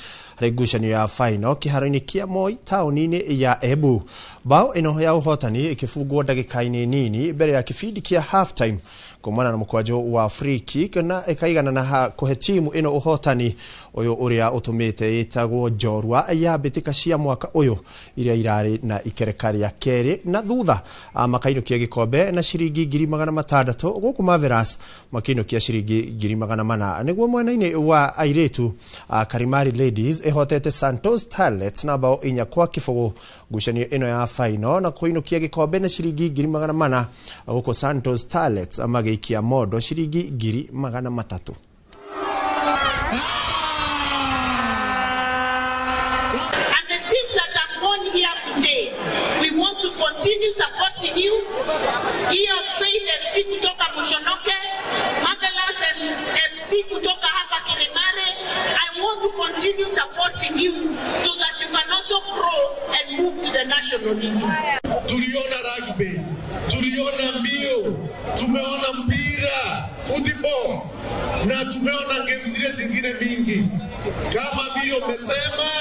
ngucanio ya final kiharo-ini kia Moi tauni-ini ya Embu. Bao ino ya uhotani ikifungwo ndagika-ini nini mbere ya kibindi kia half time kumana na mukwajo wa free kick na ikaigana na kuhe timu ino uhotani uyu uria utumite itagwo njorua ya bitika cia mwaka uyu iria irari na ikerekari ya keri na thutha makainukia gikombe na ciringi 600 guku Marvelous makainukia ciringi 400 niguo mwena-ini wa airetu Karimari Ladies ihotete Santos Starlets na bao 4-0 ngucanio ino ya final na kuinukia gikombe na ciringi 400 guku Santos Starlets magiikia modo ciringi 300. Continue supporting you. Hiyo Faith FC kutoka Mushonoke, Marvelous FC kutoka hapa Kilimani. I want to continue supporting you so that you can also grow and move to the national league. Tuliona rugby, tuliona mbio, tumeona mpira, football, na tumeona game zingine mingi. Kama vile umesema,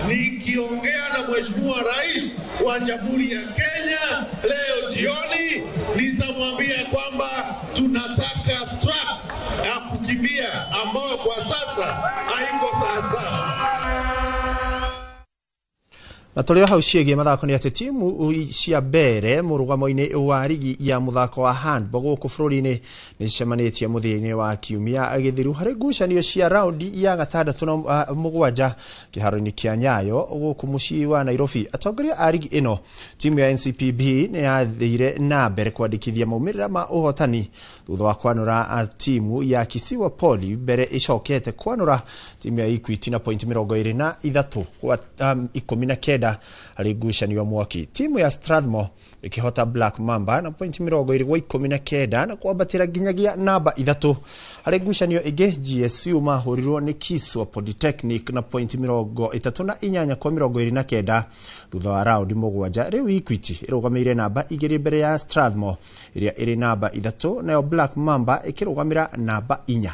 nikiongea na Mheshimiwa Rais wa Jamhuri ya Kenya leo jioni nitamwambia kwamba tunataka track ya kukimbia ambao kwa sasa haiko sawa. Na tulio hau ciĩgiĩ mathako nĩ atĩ timu cia Mbeere mũrugamo-inĩ wa rigi ya muthako wa handball gũkũ bũrũri-inĩ nĩ cicemanĩtie mũthia-inĩ wa kiumia gĩthiru harĩ ngucanio cia raundi ya 6-7 kĩharo-inĩ kĩa Nyayo gũkũ mũciĩ wa Nairobi. Atongoria a rigi ĩno timu ya NCPB nĩ yathire na mbere kwandĩkithia maumĩrĩra ma ũhotani thutha wa kwanũra timu ya Kisiwa Poly mbere icokete kwanũra timu ya Equity na point 23 kwa 19 harĩ ngucanio mwaki. Timu ya Strathmore ikihota Black Mamba na point 20 na kwambatĩra nginyagia namba 3 harĩ ngucanio ĩngĩ. GSU mahurirwo nĩ Kiswa Polytechnic na point 38 kwa 29 thutha wa raundi 7. Rĩu Equity ĩrũgamĩire namba 2 mbere ya Strathmore iria ĩrĩ namba 3 nayo Black Mamba ikĩrũgamĩra namba 4.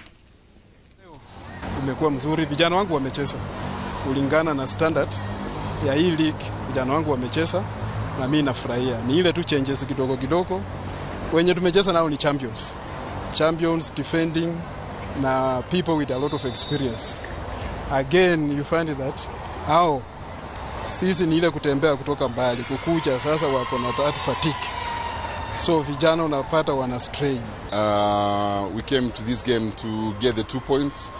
Imekuwa mzuri, vijana wangu wamecheza kulingana na standards ya hii league. Vijana wangu wamecheza na mimi nafurahia. Ni ile tu changes kidogo kidogo. Wenye tumecheza nao ni champions defending na people with a lot of experience. Again you find that hao sisi ni ile kutembea kutoka mbali kukuja sasa wako na fatigue. So vijana unapata wana strain. We came to this game to get the 2 points.